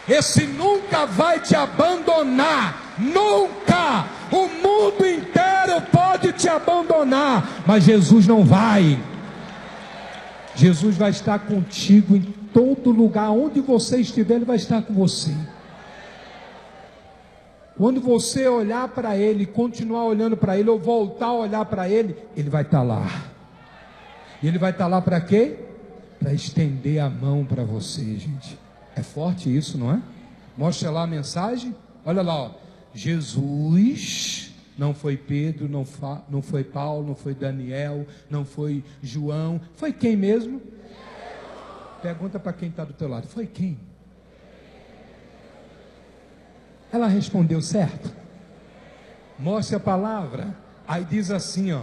Esse nunca vai te abandonar. Nunca. O mundo inteiro pode te abandonar, mas Jesus não vai. Jesus vai estar contigo em todo lugar. Onde você estiver, Ele vai estar com você. Quando você olhar para Ele, continuar olhando para Ele, ou voltar a olhar para Ele, Ele vai estar lá. E Ele vai estar lá para quê? Para estender a mão para você, gente. É forte isso, não é? Mostra lá a mensagem. Olha lá, ó. Jesus, não foi Pedro, não foi Paulo, não foi Daniel, não foi João. Foi quem mesmo? Pergunta para quem está do teu lado. Foi quem? Ela respondeu certo. Mostre a palavra. Aí diz assim, ó.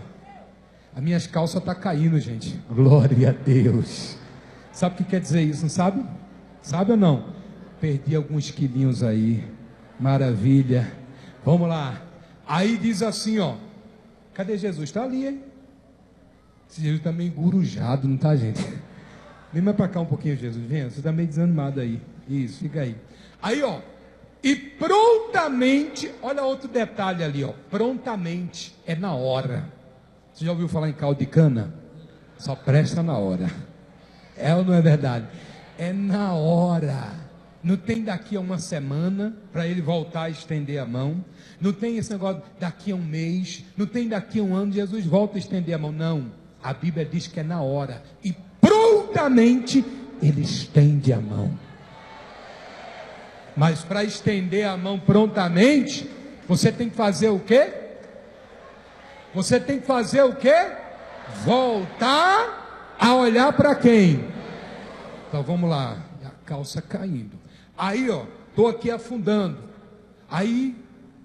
As minhas calças estão caindo, gente. Glória a Deus. Sabe o que quer dizer isso, não sabe? Sabe ou não? Perdi alguns quilinhos aí. Maravilha. Vamos lá. Aí diz assim, ó. Cadê Jesus? Está ali, hein? Esse Jesus está meio engurujado, não está, gente? Vem mais para cá um pouquinho, Jesus. Vem, você está meio desanimado aí. Isso, fica aí. Aí, ó. E prontamente, olha outro detalhe ali, ó. Prontamente é na hora. Você já ouviu falar em caldo de cana? Só presta na hora. É ou não é verdade? É na hora. Não tem daqui a uma semana para ele voltar a estender a mão. Não tem esse negócio daqui a um mês. Não tem daqui a um ano Jesus volta a estender a mão. Não. A Bíblia diz que é na hora. E prontamente ele estende a mão. Mas para estender a mão prontamente, você tem que fazer o quê? Você tem que fazer o quê? Voltar a olhar para quem? Então vamos lá. A calça caindo. Aí, ó, estou aqui afundando. Aí,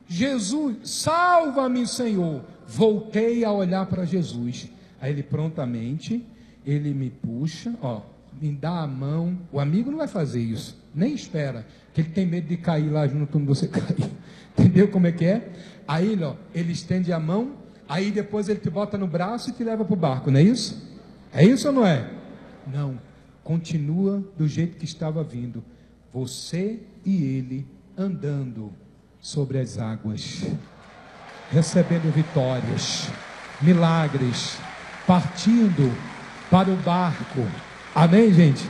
Jesus, salva-me, Senhor. Voltei a olhar para Jesus. Aí ele prontamente, ele me puxa, ó, me dá a mão. O amigo não vai fazer isso, nem espera, que ele tem medo de cair lá junto quando você cair. Entendeu como é que é? Aí, ó, ele estende a mão, aí depois ele te bota no braço e te leva para o barco, não é isso? É isso ou não é? Não, continua do jeito que estava vindo. Você e ele andando sobre as águas, recebendo vitórias, milagres, partindo para o barco. Amém, gente?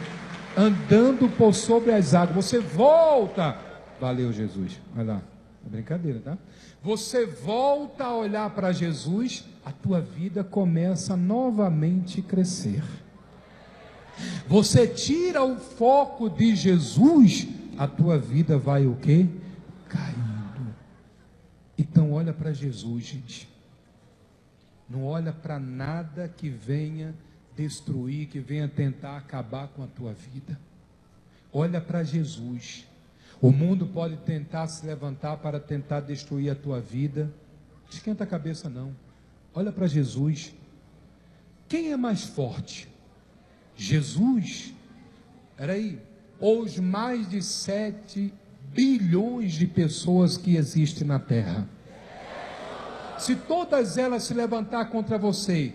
Andando por sobre as águas. Você volta. Valeu, Jesus. Vai lá. É brincadeira, tá? Você volta a olhar para Jesus, a tua vida começa novamente a crescer. Você tira o foco de Jesus, a tua vida vai o quê? Caindo. Então olha para Jesus, gente. Não olha para nada que venha destruir, que venha tentar acabar com a tua vida. Olha para Jesus. O mundo pode tentar se levantar para tentar destruir a tua vida. Esquenta a cabeça não. Olha para Jesus. Quem é mais forte? Jesus? Peraí. Ou os mais de 7 bilhões de pessoas que existem na terra? Se todas elas se levantar contra você,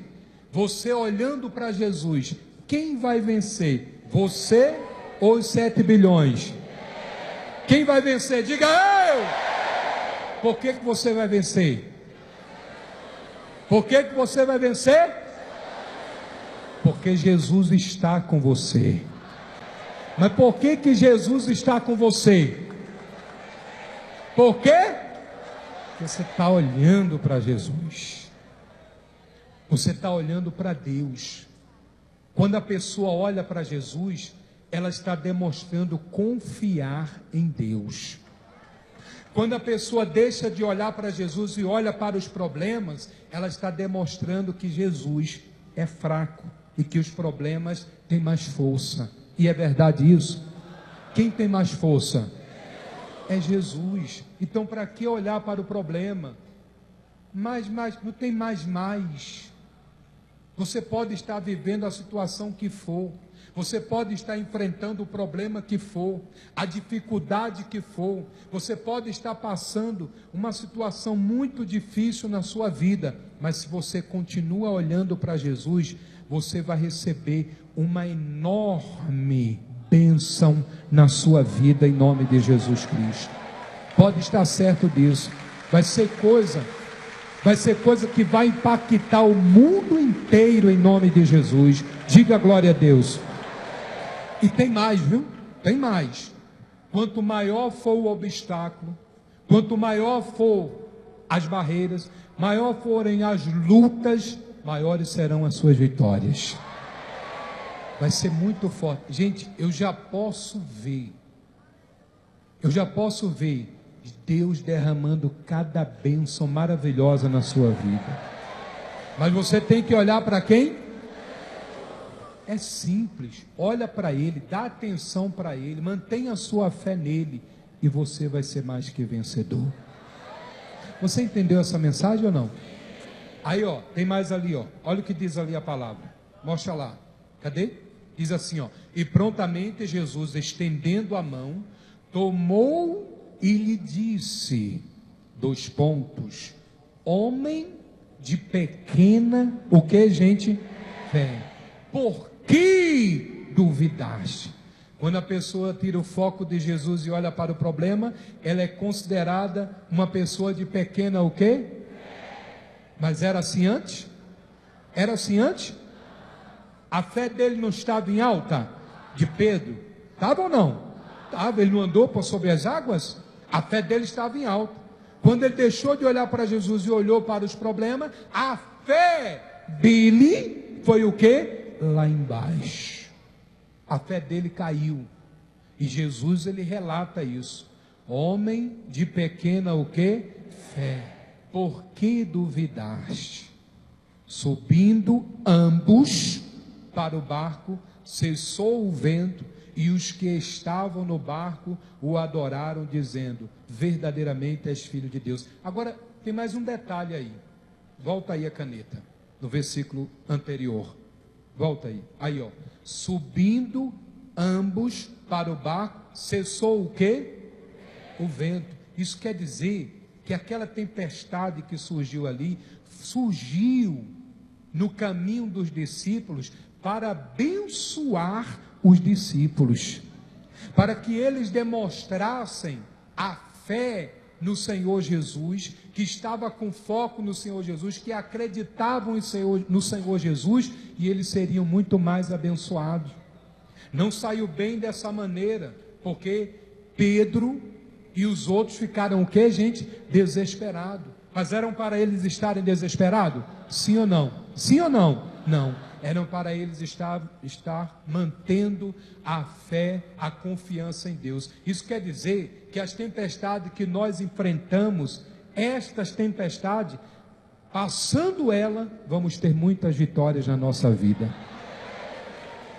você olhando para Jesus, quem vai vencer? Você ou os 7 bilhões? Quem vai vencer? Diga eu! Por que você vai vencer? Por que você vai vencer? Porque Jesus está com você. Mas por que Jesus está com você? Por quê? Porque você está olhando para Jesus. Você está olhando para Deus. Quando a pessoa olha para Jesus, ela está demonstrando confiar em Deus. Quando a pessoa deixa de olhar para Jesus e olha para os problemas, ela está demonstrando que Jesus é fraco e que os problemas têm mais força. E é verdade isso? Quem tem mais força? É Jesus. Então, para que olhar para o problema? Não tem mais. Você pode estar vivendo a situação que for. Você pode estar enfrentando o problema que for, a dificuldade que for. Você pode estar passando uma situação muito difícil na sua vida, mas se você continua olhando para Jesus, você vai receber uma enorme bênção na sua vida, em nome de Jesus Cristo. Pode estar certo disso. Vai ser coisa que vai impactar o mundo inteiro, em nome de Jesus. Diga glória a Deus. E tem mais, viu? Tem mais. Quanto maior for o obstáculo, quanto maior for as barreiras, maior forem as lutas, maiores serão as suas vitórias. Vai ser muito forte. Gente, eu já posso ver Deus derramando cada bênção maravilhosa na sua vida. Mas você tem que olhar para quem? É simples, olha para Ele, dá atenção para Ele, mantenha a sua fé nele, e você vai ser mais que vencedor. Você entendeu essa mensagem ou não? Aí tem mais ali, olha o que diz ali a palavra, mostra lá, cadê? Diz assim, e prontamente Jesus, estendendo a mão, tomou e lhe disse, homem de pequena, o que, gente? Fé. Por que duvidaste? Quando a pessoa tira o foco de Jesus e olha para o problema, ela é considerada uma pessoa de pequena o quê? Mas era assim antes? Era assim antes? A fé dele não estava em alta? De Pedro? Estava ou não? Estava, ele não andou por sobre as águas? A fé dele estava em alta. Quando ele deixou de olhar para Jesus e olhou para os problemas, a fé dele foi o quê? Lá embaixo. A fé dele caiu. E Jesus, ele relata isso. Homem de pequena o quê? Fé. Por que duvidaste? Subindo ambos para o barco, cessou o vento, e os que estavam no barco o adoraram, dizendo: verdadeiramente és filho de Deus. Agora tem mais um detalhe aí. Volta aí a caneta, no versículo anterior. Volta aí. Aí, subindo ambos para o barco, cessou o quê? O vento. Isso quer dizer que aquela tempestade que surgiu ali, surgiu no caminho dos discípulos para abençoar os discípulos, para que eles demonstrassem a fé no Senhor Jesus, que estava com foco no Senhor Jesus, que acreditavam no Senhor Jesus, e eles seriam muito mais abençoados. Não saiu bem dessa maneira, porque Pedro e os outros ficaram o que, gente? Desesperados. Mas eram para eles estarem desesperados? Sim ou não? Sim ou não? Não. Eram para eles estar mantendo a fé, a confiança em Deus. Isso quer dizer que as tempestades que nós enfrentamos, estas tempestades, passando ela, vamos ter muitas vitórias na nossa vida.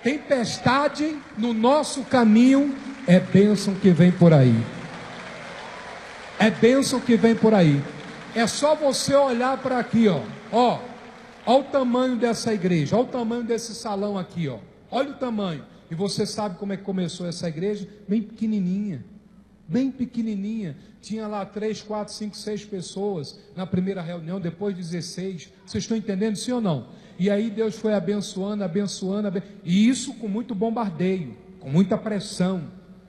Tempestade no nosso caminho é bênção que vem por aí. É bênção que vem por aí. É só você olhar para aqui, Olha o tamanho dessa igreja, olha o tamanho desse salão aqui, olha o tamanho. E você sabe como é que começou essa igreja? Bem pequenininha. Tinha lá 3, 4, 5, 6 pessoas na primeira reunião, depois 16. Vocês estão entendendo, sim ou não? E aí Deus foi abençoando, e isso com muito bombardeio, com muita pressão,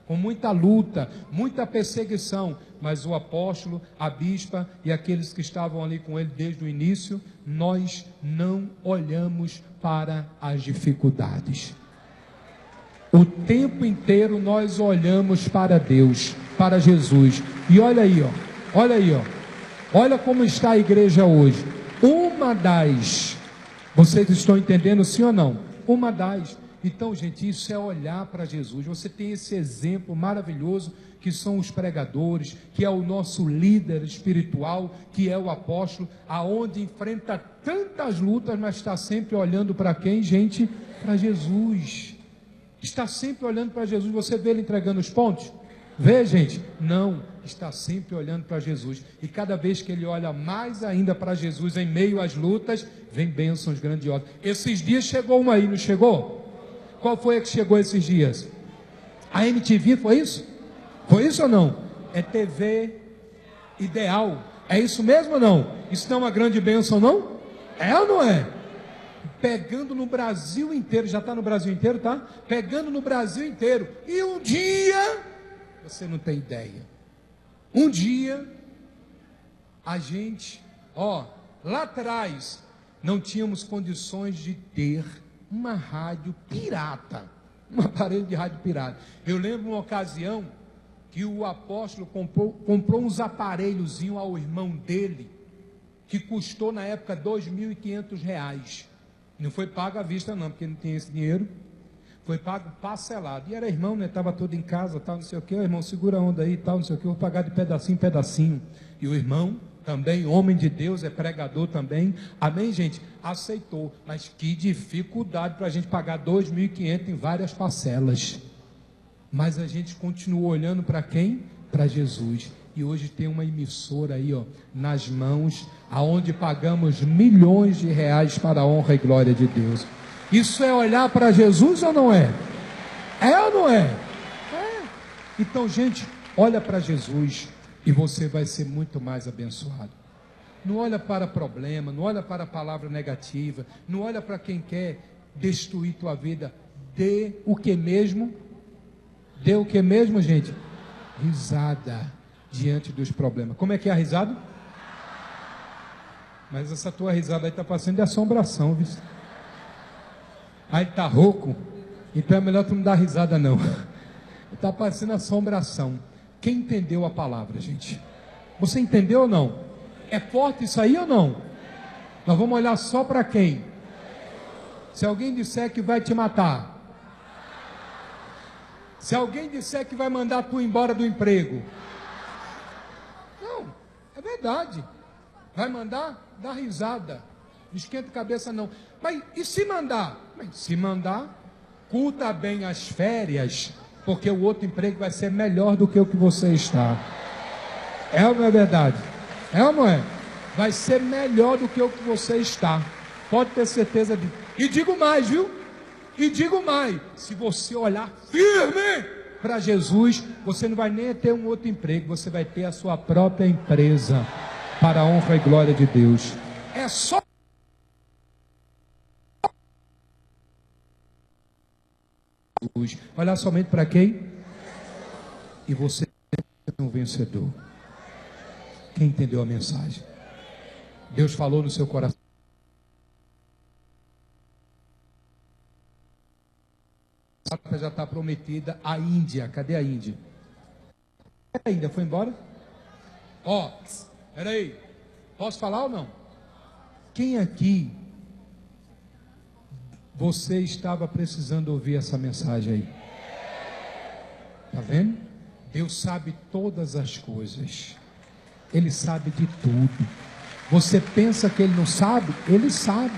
com muita luta, muita perseguição. Mas o apóstolo, a bispa e aqueles que estavam ali com ele desde o início, nós não olhamos para as dificuldades. O tempo inteiro nós olhamos para Deus, para Jesus. E olha aí, olha como está a igreja hoje. Uma das Vocês estão entendendo, sim ou não? Uma das. Então, gente, isso é olhar para Jesus. Você tem esse exemplo maravilhoso, que são os pregadores, que é o nosso líder espiritual, que é o apóstolo, aonde enfrenta tantas lutas, mas está sempre olhando para quem, gente? Para Jesus. Está sempre olhando para Jesus. Você vê ele entregando os pontos? Vê, gente? Não, está sempre olhando para Jesus. E cada vez que ele olha mais ainda para Jesus, em meio às lutas, vem bênçãos grandiosas. Esses dias chegou uma aí, não chegou? Qual foi a que chegou esses dias? A MTV, foi isso? Foi isso ou não? É TV Ideal. É isso mesmo ou não? Isso não é uma grande bênção, não? É ou não é? Pegando no Brasil inteiro. Já está no Brasil inteiro, tá? Pegando no Brasil inteiro. E um dia, você não tem ideia, um dia a gente, lá atrás não tínhamos condições de ter uma rádio pirata, um aparelho de rádio pirata. Eu lembro uma ocasião que o apóstolo comprou uns aparelhozinhos ao irmão dele, que custou na época R$2.500. Não foi pago à vista não, porque não tinha esse dinheiro. Foi pago parcelado. E era irmão, né? Estava todo em casa, tal, não sei o que. O irmão, segura a onda aí, tal, não sei o que. Vou pagar de pedacinho em pedacinho. E o irmão, também, homem de Deus, é pregador também. Amém, gente? Aceitou. Mas que dificuldade para a gente pagar 2.500 em várias parcelas. Mas a gente continua olhando para quem? Para Jesus. E hoje tem uma emissora aí, nas mãos, aonde pagamos milhões de reais para a honra e glória de Deus. Isso é olhar para Jesus ou não é? É ou não é? É. Então, gente, olha para Jesus e você vai ser muito mais abençoado. Não olha para problema, não olha para a palavra negativa, não olha para quem quer destruir tua vida. Dê o que mesmo? Dê o que mesmo, gente? Risada diante dos problemas. Como é que é a risada? Mas essa tua risada aí está passando de assombração, viu? Aí está rouco, então é melhor tu não dar risada não. Está parecendo assombração. Quem entendeu a palavra, gente? Você entendeu ou não? É forte isso aí ou não? Nós vamos olhar só para quem? Se alguém disser que vai te matar, se alguém disser que vai mandar tu embora do emprego, não, é verdade. Vai mandar? Dá risada. Não esquenta a cabeça não. Mas e se mandar? Se mandar, curta bem as férias, porque o outro emprego vai ser melhor do que o que você está. É ou não é verdade? É ou não é? Vai ser melhor do que o que você está. Pode ter certeza disso. E digo mais, viu? E digo mais, se você olhar firme para Jesus, você não vai nem ter um outro emprego, você vai ter a sua própria empresa, para a honra e glória de Deus. É só olhar somente para quem? E você é um vencedor. Quem entendeu a mensagem? Deus falou no seu coração. Já está prometida a Índia. Cadê a Índia? A Índia foi embora? Peraí. Posso falar ou não? Quem aqui você estava precisando ouvir essa mensagem aí? Está vendo? Deus sabe todas as coisas. Ele sabe de tudo. Você pensa que Ele não sabe? Ele sabe.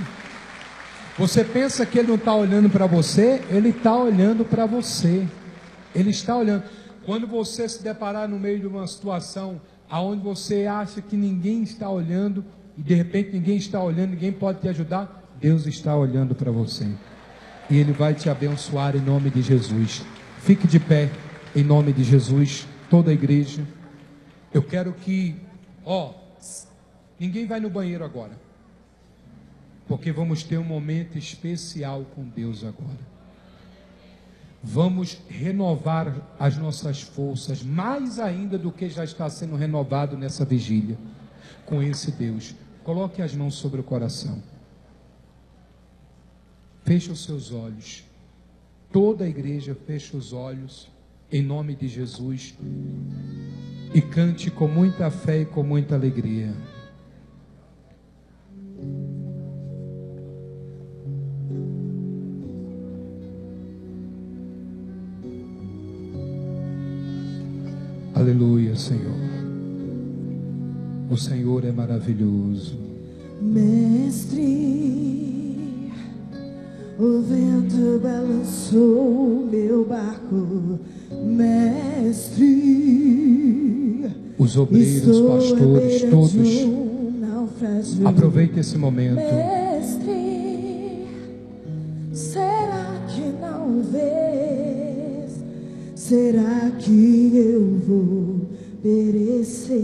Você pensa que Ele não está olhando para você? Ele está olhando para você. Ele está olhando. Quando você se deparar no meio de uma situação aonde você acha que ninguém está olhando, e de repente ninguém está olhando, ninguém pode te ajudar, Deus está olhando para você. E Ele vai te abençoar em nome de Jesus. Fique de pé em nome de Jesus, toda a igreja. Eu quero que, ninguém vai no banheiro agora, porque vamos ter um momento especial com Deus agora. Vamos renovar as nossas forças, mais ainda do que já está sendo renovado nessa vigília, com esse Deus. Coloque as mãos sobre o coração. Feche os seus olhos. Toda a igreja feche os olhos, em nome de Jesus, e cante com muita fé e com muita alegria. Aleluia, Senhor. O Senhor é maravilhoso. Mestre, o vento balançou meu barco. Mestre, Os obreiros, pastores, todos, aproveite esse momento. Mestre, será que não vês? Será que eu vou perecer?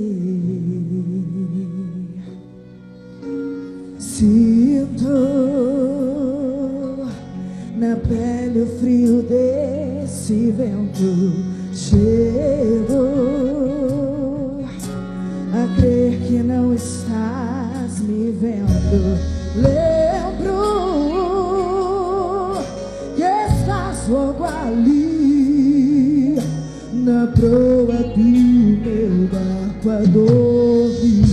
Sinto na pele o frio desse vento. Chego a crer que não estás me vendo. Lembro que estás logo ali, na proa do meu barco a dormir.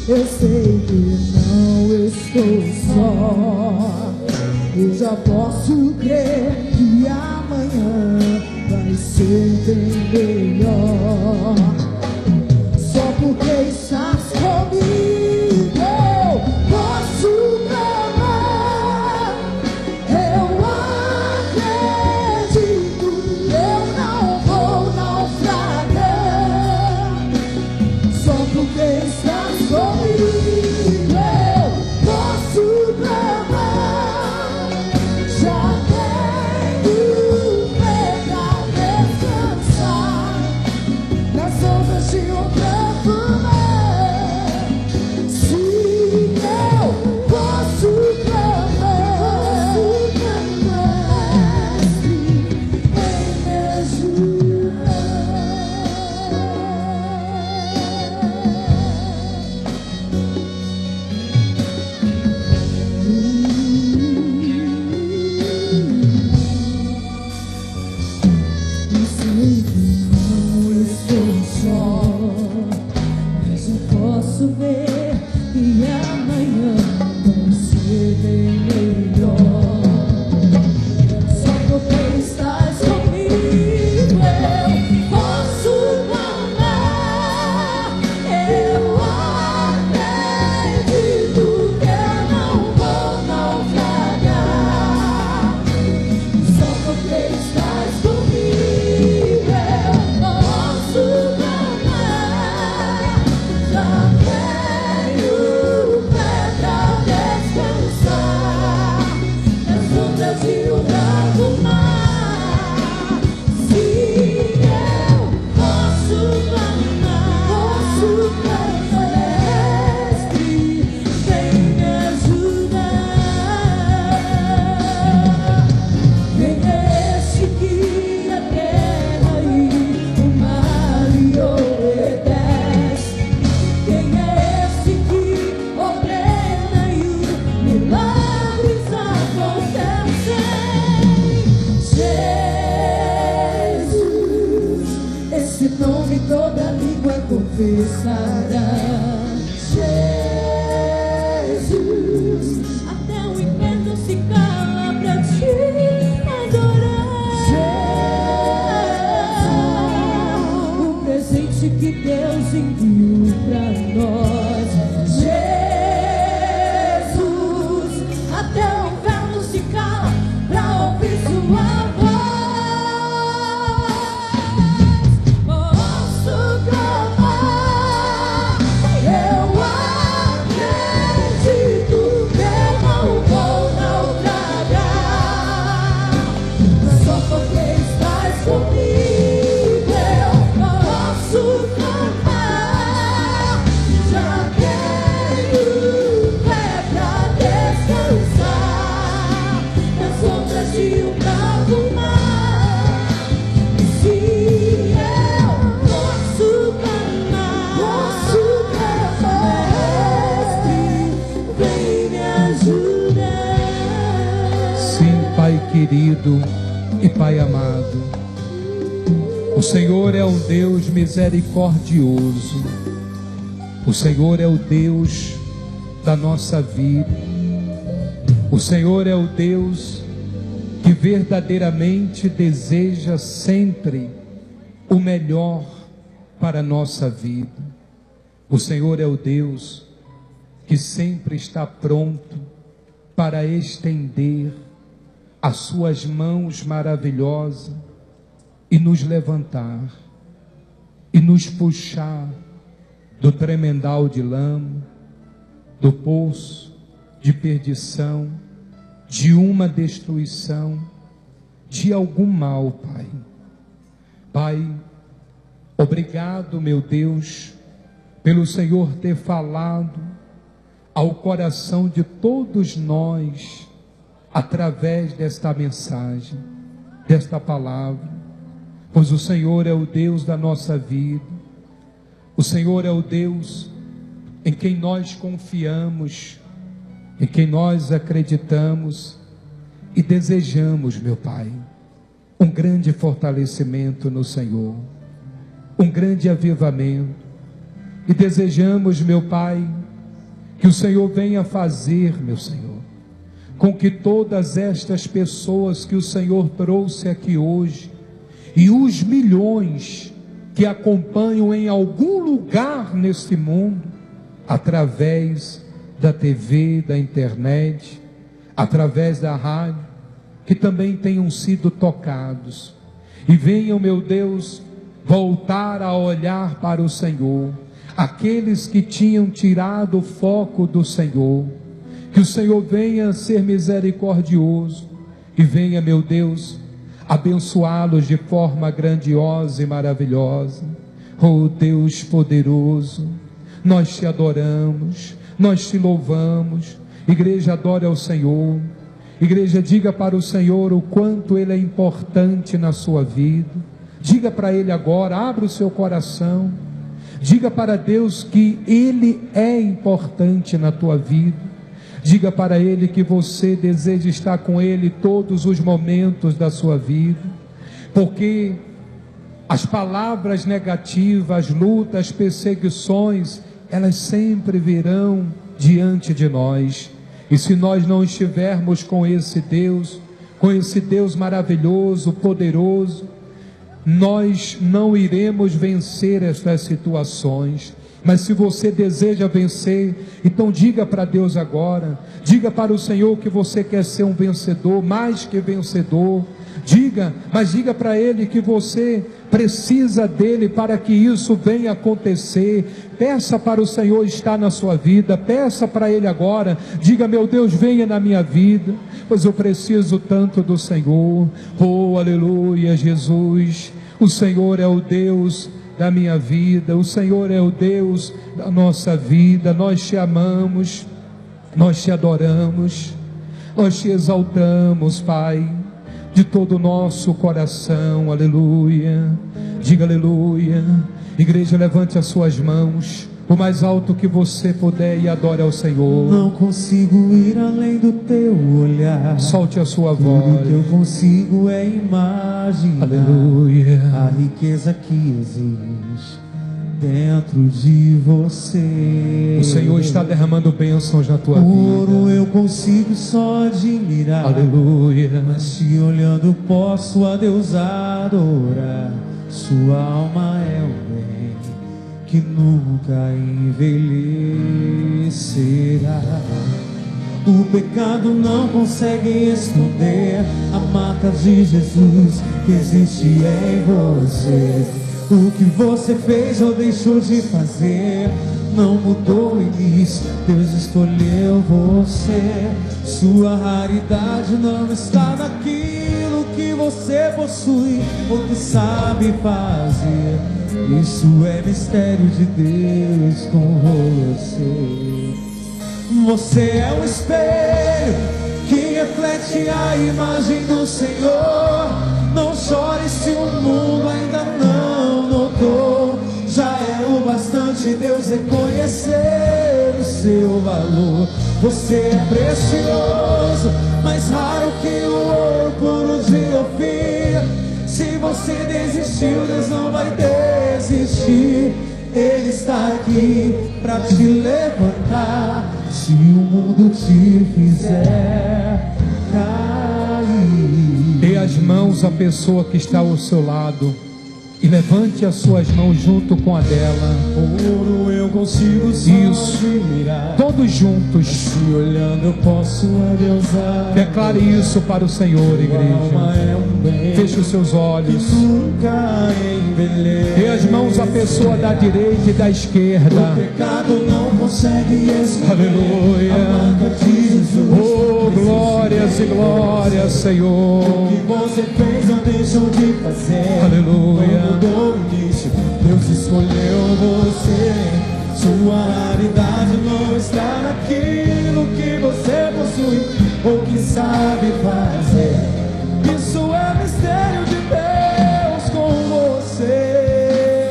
Eu sei que não estou só, eu já posso crer que amanhã vai ser bem melhor. Só porque estás comigo eu posso clamar. Eu acredito, eu não vou naufragar. Só porque estás comigo eu posso clamar. Já tenho fé pra descansar nas ondas de um branco mar. Sim, eu posso clamar. Vem me sei que não estou só, mas eu posso ver que amanhã vai ser bem melhor. Só porque estás comigo eu posso clamar. Eu acredito que eu não vou naufragar. Só porque estás comigo eu posso clamar. Já tenho fé pra descansar nas ondas de um branco mar. Sim, eu posso clamar. Mestre, vem me ajudar. Quem é esse que a terra e o mar lhe obedece? Quem é esse que ordena e os milagres acontecem? Jesus, esse nome toda língua confessará. Jesus, até o inferno se cala pra te adorar. O presente que Deus enviou pra nós. Jesus, até o inferno se cala pra ouvir sua voz. Posso clamar. Eu acredito que eu não vou naufragar. Só porque estás comigo eu posso clamar. Já tenho fé pra descansar nas ondas de um bravo mar. Sim, eu posso clamar. Mestre, vem me ajudar. Sim, Pai querido e Pai amado, o Senhor é um Deus misericordioso. O Senhor é o Deus da nossa vida. O Senhor é o Deus que verdadeiramente deseja sempre o melhor para a nossa vida. O Senhor é o Deus que sempre está pronto para estender as suas mãos maravilhosas e nos levantar e nos puxar do tremendal de lama, do poço de perdição, de uma destruição, de algum mal, Pai. Pai, obrigado, meu Deus, pelo Senhor ter falado ao coração de todos nós, através desta mensagem, desta palavra, pois o Senhor é o Deus da nossa vida, o Senhor é o Deus em quem nós confiamos, em quem nós acreditamos e desejamos, meu Pai, um grande fortalecimento no Senhor, um grande avivamento, e desejamos, meu Pai, que o Senhor venha fazer, meu Senhor, com que todas estas pessoas que o Senhor trouxe aqui hoje, e os milhões que acompanham em algum lugar neste mundo, através da TV, da internet, através da rádio, que também tenham sido tocados, e venham, meu Deus, voltar a olhar para o Senhor, aqueles que tinham tirado o foco do Senhor, que o Senhor venha ser misericordioso, e venha, meu Deus, abençoá-los de forma grandiosa e maravilhosa. Oh Deus poderoso, nós te adoramos, nós te louvamos. Igreja, adore ao Senhor. Igreja, diga para o Senhor o quanto Ele é importante na sua vida. Diga para Ele agora, abra o seu coração, diga para Deus que Ele é importante na tua vida. Diga para Ele que você deseja estar com Ele todos os momentos da sua vida, porque as palavras negativas, as lutas, as perseguições, elas sempre virão diante de nós, e se nós não estivermos com esse Deus maravilhoso, poderoso, nós não iremos vencer estas situações. Mas se você deseja vencer, então diga para Deus agora, diga para o Senhor que você quer ser um vencedor, mais que vencedor. Diga, mas diga para Ele que você precisa dEle para que isso venha acontecer. Peça para o Senhor estar na sua vida, peça para Ele agora, diga: meu Deus, venha na minha vida, pois eu preciso tanto do Senhor. Oh, aleluia, Jesus, o Senhor é o Deus da minha vida, o Senhor é o Deus da nossa vida. Nós te amamos, nós te adoramos, nós te exaltamos, Pai, de todo o nosso coração. Aleluia, diga aleluia. Igreja, levante as suas mãos o mais alto que você puder e adore ao Senhor. Não consigo ir além do teu olhar. Solte a sua voz. Tudo que eu consigo é imaginar. Aleluia. A riqueza que existe dentro de você. O Senhor está derramando bênçãos na tua Ouro vida. eu consigo só admirar. Aleluia. Mas te olhando posso a Deus adorar. Sua alma é o bem que nunca envelhecerá. O pecado não consegue esconder a marca de Jesus que existe em você. O que você fez ou deixou de fazer não mudou o início, Deus escolheu você. Sua raridade não está naquilo que você possui ou que sabe fazer. Isso é mistério de Deus com você. Você é um espelho que reflete a imagem do Senhor. Não chore se o mundo ainda não notou. Já é o bastante Deus reconhecer o seu valor. Você é precioso, mais raro que o ouro puro de Ofir. Se você desistiu, Deus não vai desistir. Ele está aqui para te levantar. Se o mundo te fizer cair, dê as mãos à pessoa que está ao seu lado E levante as suas mãos junto com a dela. Ouro eu consigo só Isso. admirar. Todos juntos. Se olhando eu posso adeusar. Declare isso para o Senhor, Alma igreja. é um bem Feche os seus que olhos. nunca envelhece. Dê as mãos à pessoa da direita e da esquerda. O pecado não consegue esconder. Aleluia. A marca de Jesus. Oh, glórias e glórias, Senhor. O que você fez ou deixou de fazer. Aleluia. Não mudou o início. Deus escolheu você. Sua raridade não está naquilo que você possui ou que sabe fazer. Isso é mistério de Deus com você.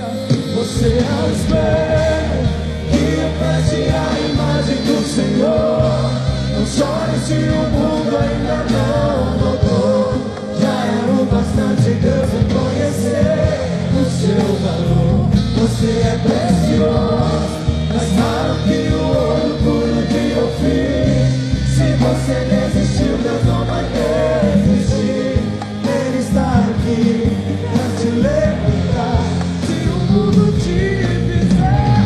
Você é o espelho que reflete a imagem do Senhor. Não chore se o mundo ainda não notou. Já é o bastante Deus reconhecer o seu valor. Você é precioso, mais raro que o ouro puro de Ofir. Se você desistiu, Deus não vai desistir. Ele está aqui pra te levantar. Se o mundo te fizer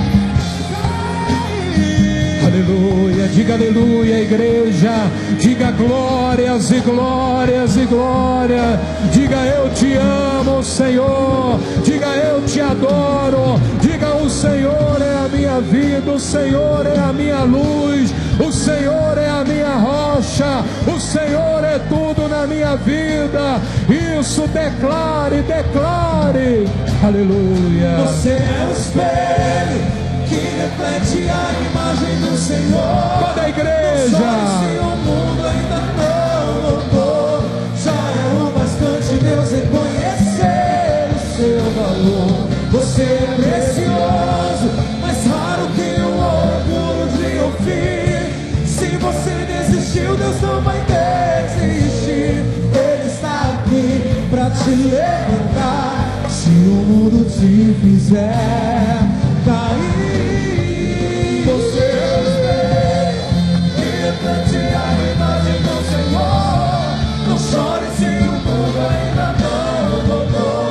cair. Aleluia. Diga aleluia, igreja. Diga glórias e glórias e glória. Diga eu te amo, Senhor. Diga eu te adoro. Diga o Senhor é a minha vida. O Senhor é a minha luz. O Senhor é a minha rocha. O Senhor é tudo na minha vida. Isso, declare, declare. Aleluia. Você é o espelho que reflete a imagem do Senhor. Toda a igreja. Se o mundo ainda não notou, já é o bastante Deus reconhecer o seu valor. Você é precioso, mais raro que o ouro puro de Ofir. Se você desistiu, Deus não vai desistir. Ele está aqui pra te levantar. Se o mundo te fizer cair. Você é o espelho que reflete a imagem do Senhor. Não chore se o mundo ainda não notou.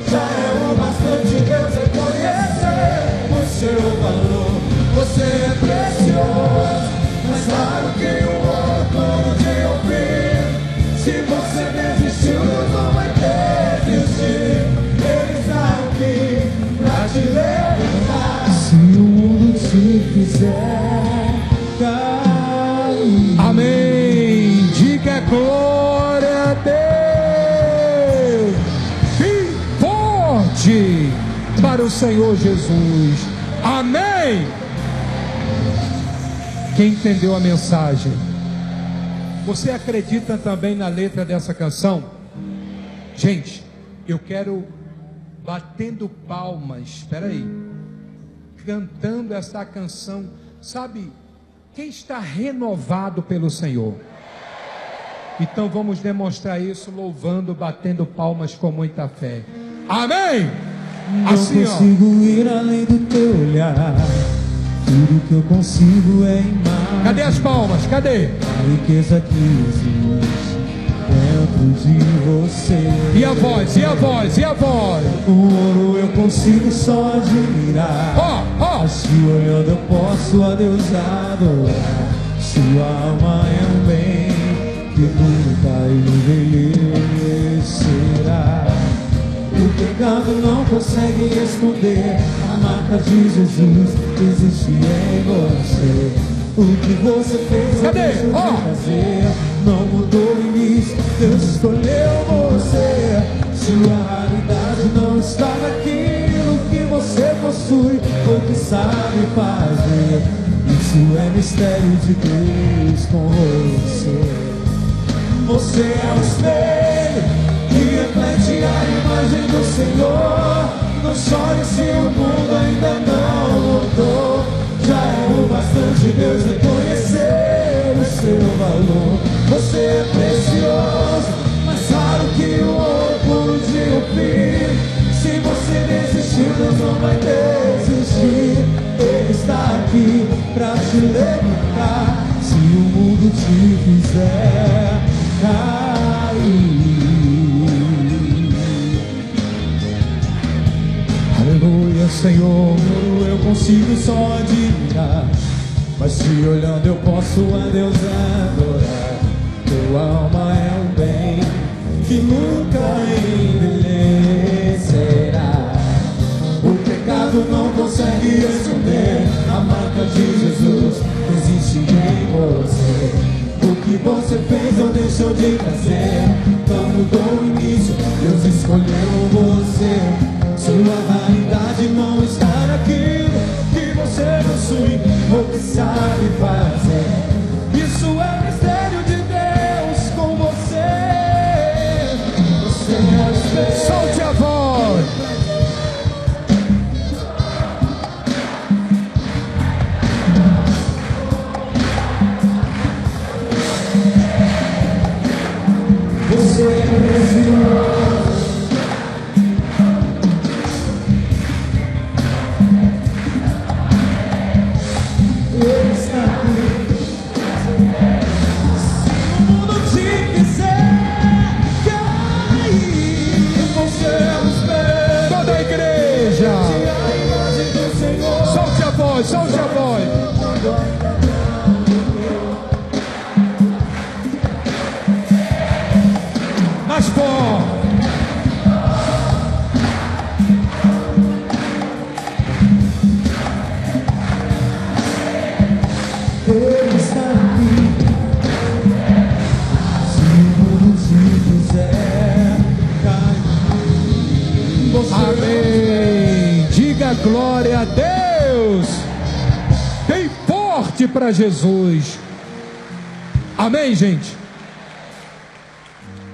Já é o bastante Deus reconhecer o seu valor. Você é precioso, mais raro que o ouro puro de Ofir. Se você desistiu, Deus não vai desistir. Ele está aqui pra te levantar. Se o mundo te fizer cair. Amém. Diga glória a Deus. Bem forte para o Senhor Jesus. Amém. Quem entendeu a mensagem? Você acredita também na letra dessa canção? Gente, eu quero batendo palmas. Espera aí. Cantando essa canção. Sabe, quem está renovado pelo Senhor? Então vamos demonstrar isso louvando, batendo palmas com muita fé. Amém? Assim, não consigo ir além do teu olhar. Tudo que eu consigo é imaginar. Cadê as palmas? Cadê? A riqueza que existe dentro de você. E a voz? E a voz? E a voz? O ouro eu consigo só admirar. Se olhando eu posso a Deus adorar. Sua alma é um bem que nunca envelhecerá. O pecado não consegue esconder. A marca de Jesus existe em você. O que você fez, cadê? Deixou de fazer. Não mudou o início, Deus escolheu você. Sua raridade não está naquilo que você possui ou que sabe fazer. Isso é mistério de Deus com você. Você é o espelho que reflete a imagem do Senhor. Não chore se o mundo ainda não notou. Já é o bastante Deus reconhecer o seu valor. Você é precioso, mais raro que o ouro puro de Ofir. Se você desistiu, Deus não vai desistir. Ele está aqui pra te levantar. Se o mundo te fizer cair. consigo só admirar, mas te olhando eu posso a Deus adorar. Tua alma é um bem que nunca envelhecerá. O pecado não consegue esconder a marca de Jesus que existe em você. O que você fez ou deixou de fazer não mudou o início, Deus escolheu você. Sua raridade não está naquilo que você possui ou que sabe fazer. Isso é mistério de Deus com você. Você é o espelho. Solte a voz. Você é precioso. Ele está aqui. Se o mundo te quiser cair, você é o espelho. Toda a igreja. A imagem do Senhor. Solte a voz, solte a voz. Mais forte. Ele está aqui. Se o mundo te quiser cair, você Amém. Diga glória a Deus. Bem forte para Jesus. Amém, gente.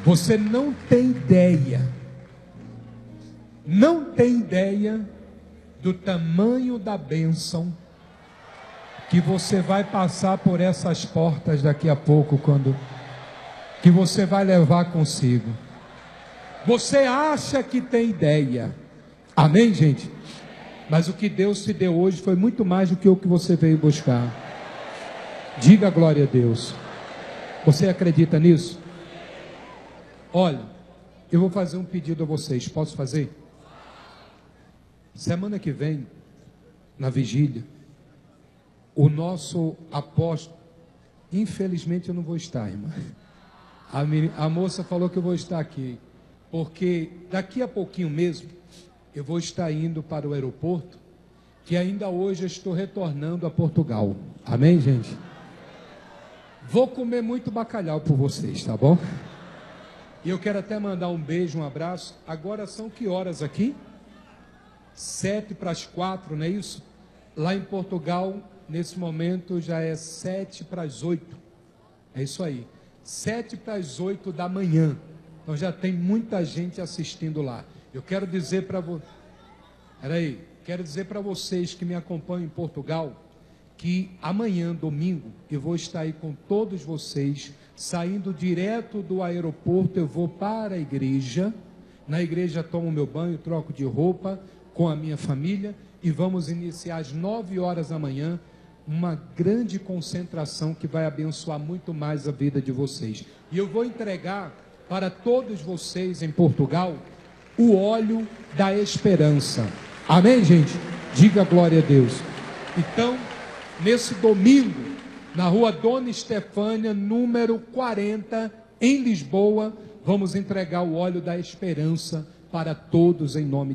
Você não tem ideia do tamanho da bênção que você vai passar por essas portas daqui a pouco, que você vai levar consigo. Você acha que tem ideia, amém, gente? Mas o que Deus te deu hoje foi muito mais do que o que você veio buscar. Diga glória a Deus. Você acredita nisso? Olha, eu vou fazer um pedido a vocês, posso fazer? Semana que vem, na vigília, o nosso apóstolo, infelizmente eu não vou estar, irmã. A moça falou que eu vou estar aqui, porque daqui a pouquinho mesmo, eu vou estar indo para o aeroporto, que ainda hoje eu estou retornando a Portugal. Amém, gente? Vou comer muito bacalhau por vocês, tá bom? E eu quero até mandar um beijo, um abraço. Agora são que horas aqui? 7:45, não é isso? Lá em Portugal, nesse momento, já é 7:08. É isso aí. 7:08 da manhã. Então já tem muita gente assistindo lá. Eu quero dizer para vocês que me acompanham em Portugal, que amanhã, domingo, eu vou estar aí com todos vocês, saindo direto do aeroporto, eu vou para a igreja. Na igreja tomo meu banho, troco de roupa com a minha família e vamos iniciar às 9 horas da manhã uma grande concentração que vai abençoar muito mais a vida de vocês. E eu vou entregar para todos vocês em Portugal o óleo da esperança. Amém, gente? Diga glória a Deus. Então, nesse domingo, na rua Dona Estefânia, número 40, em Lisboa, vamos entregar o óleo da esperança para todos em nome de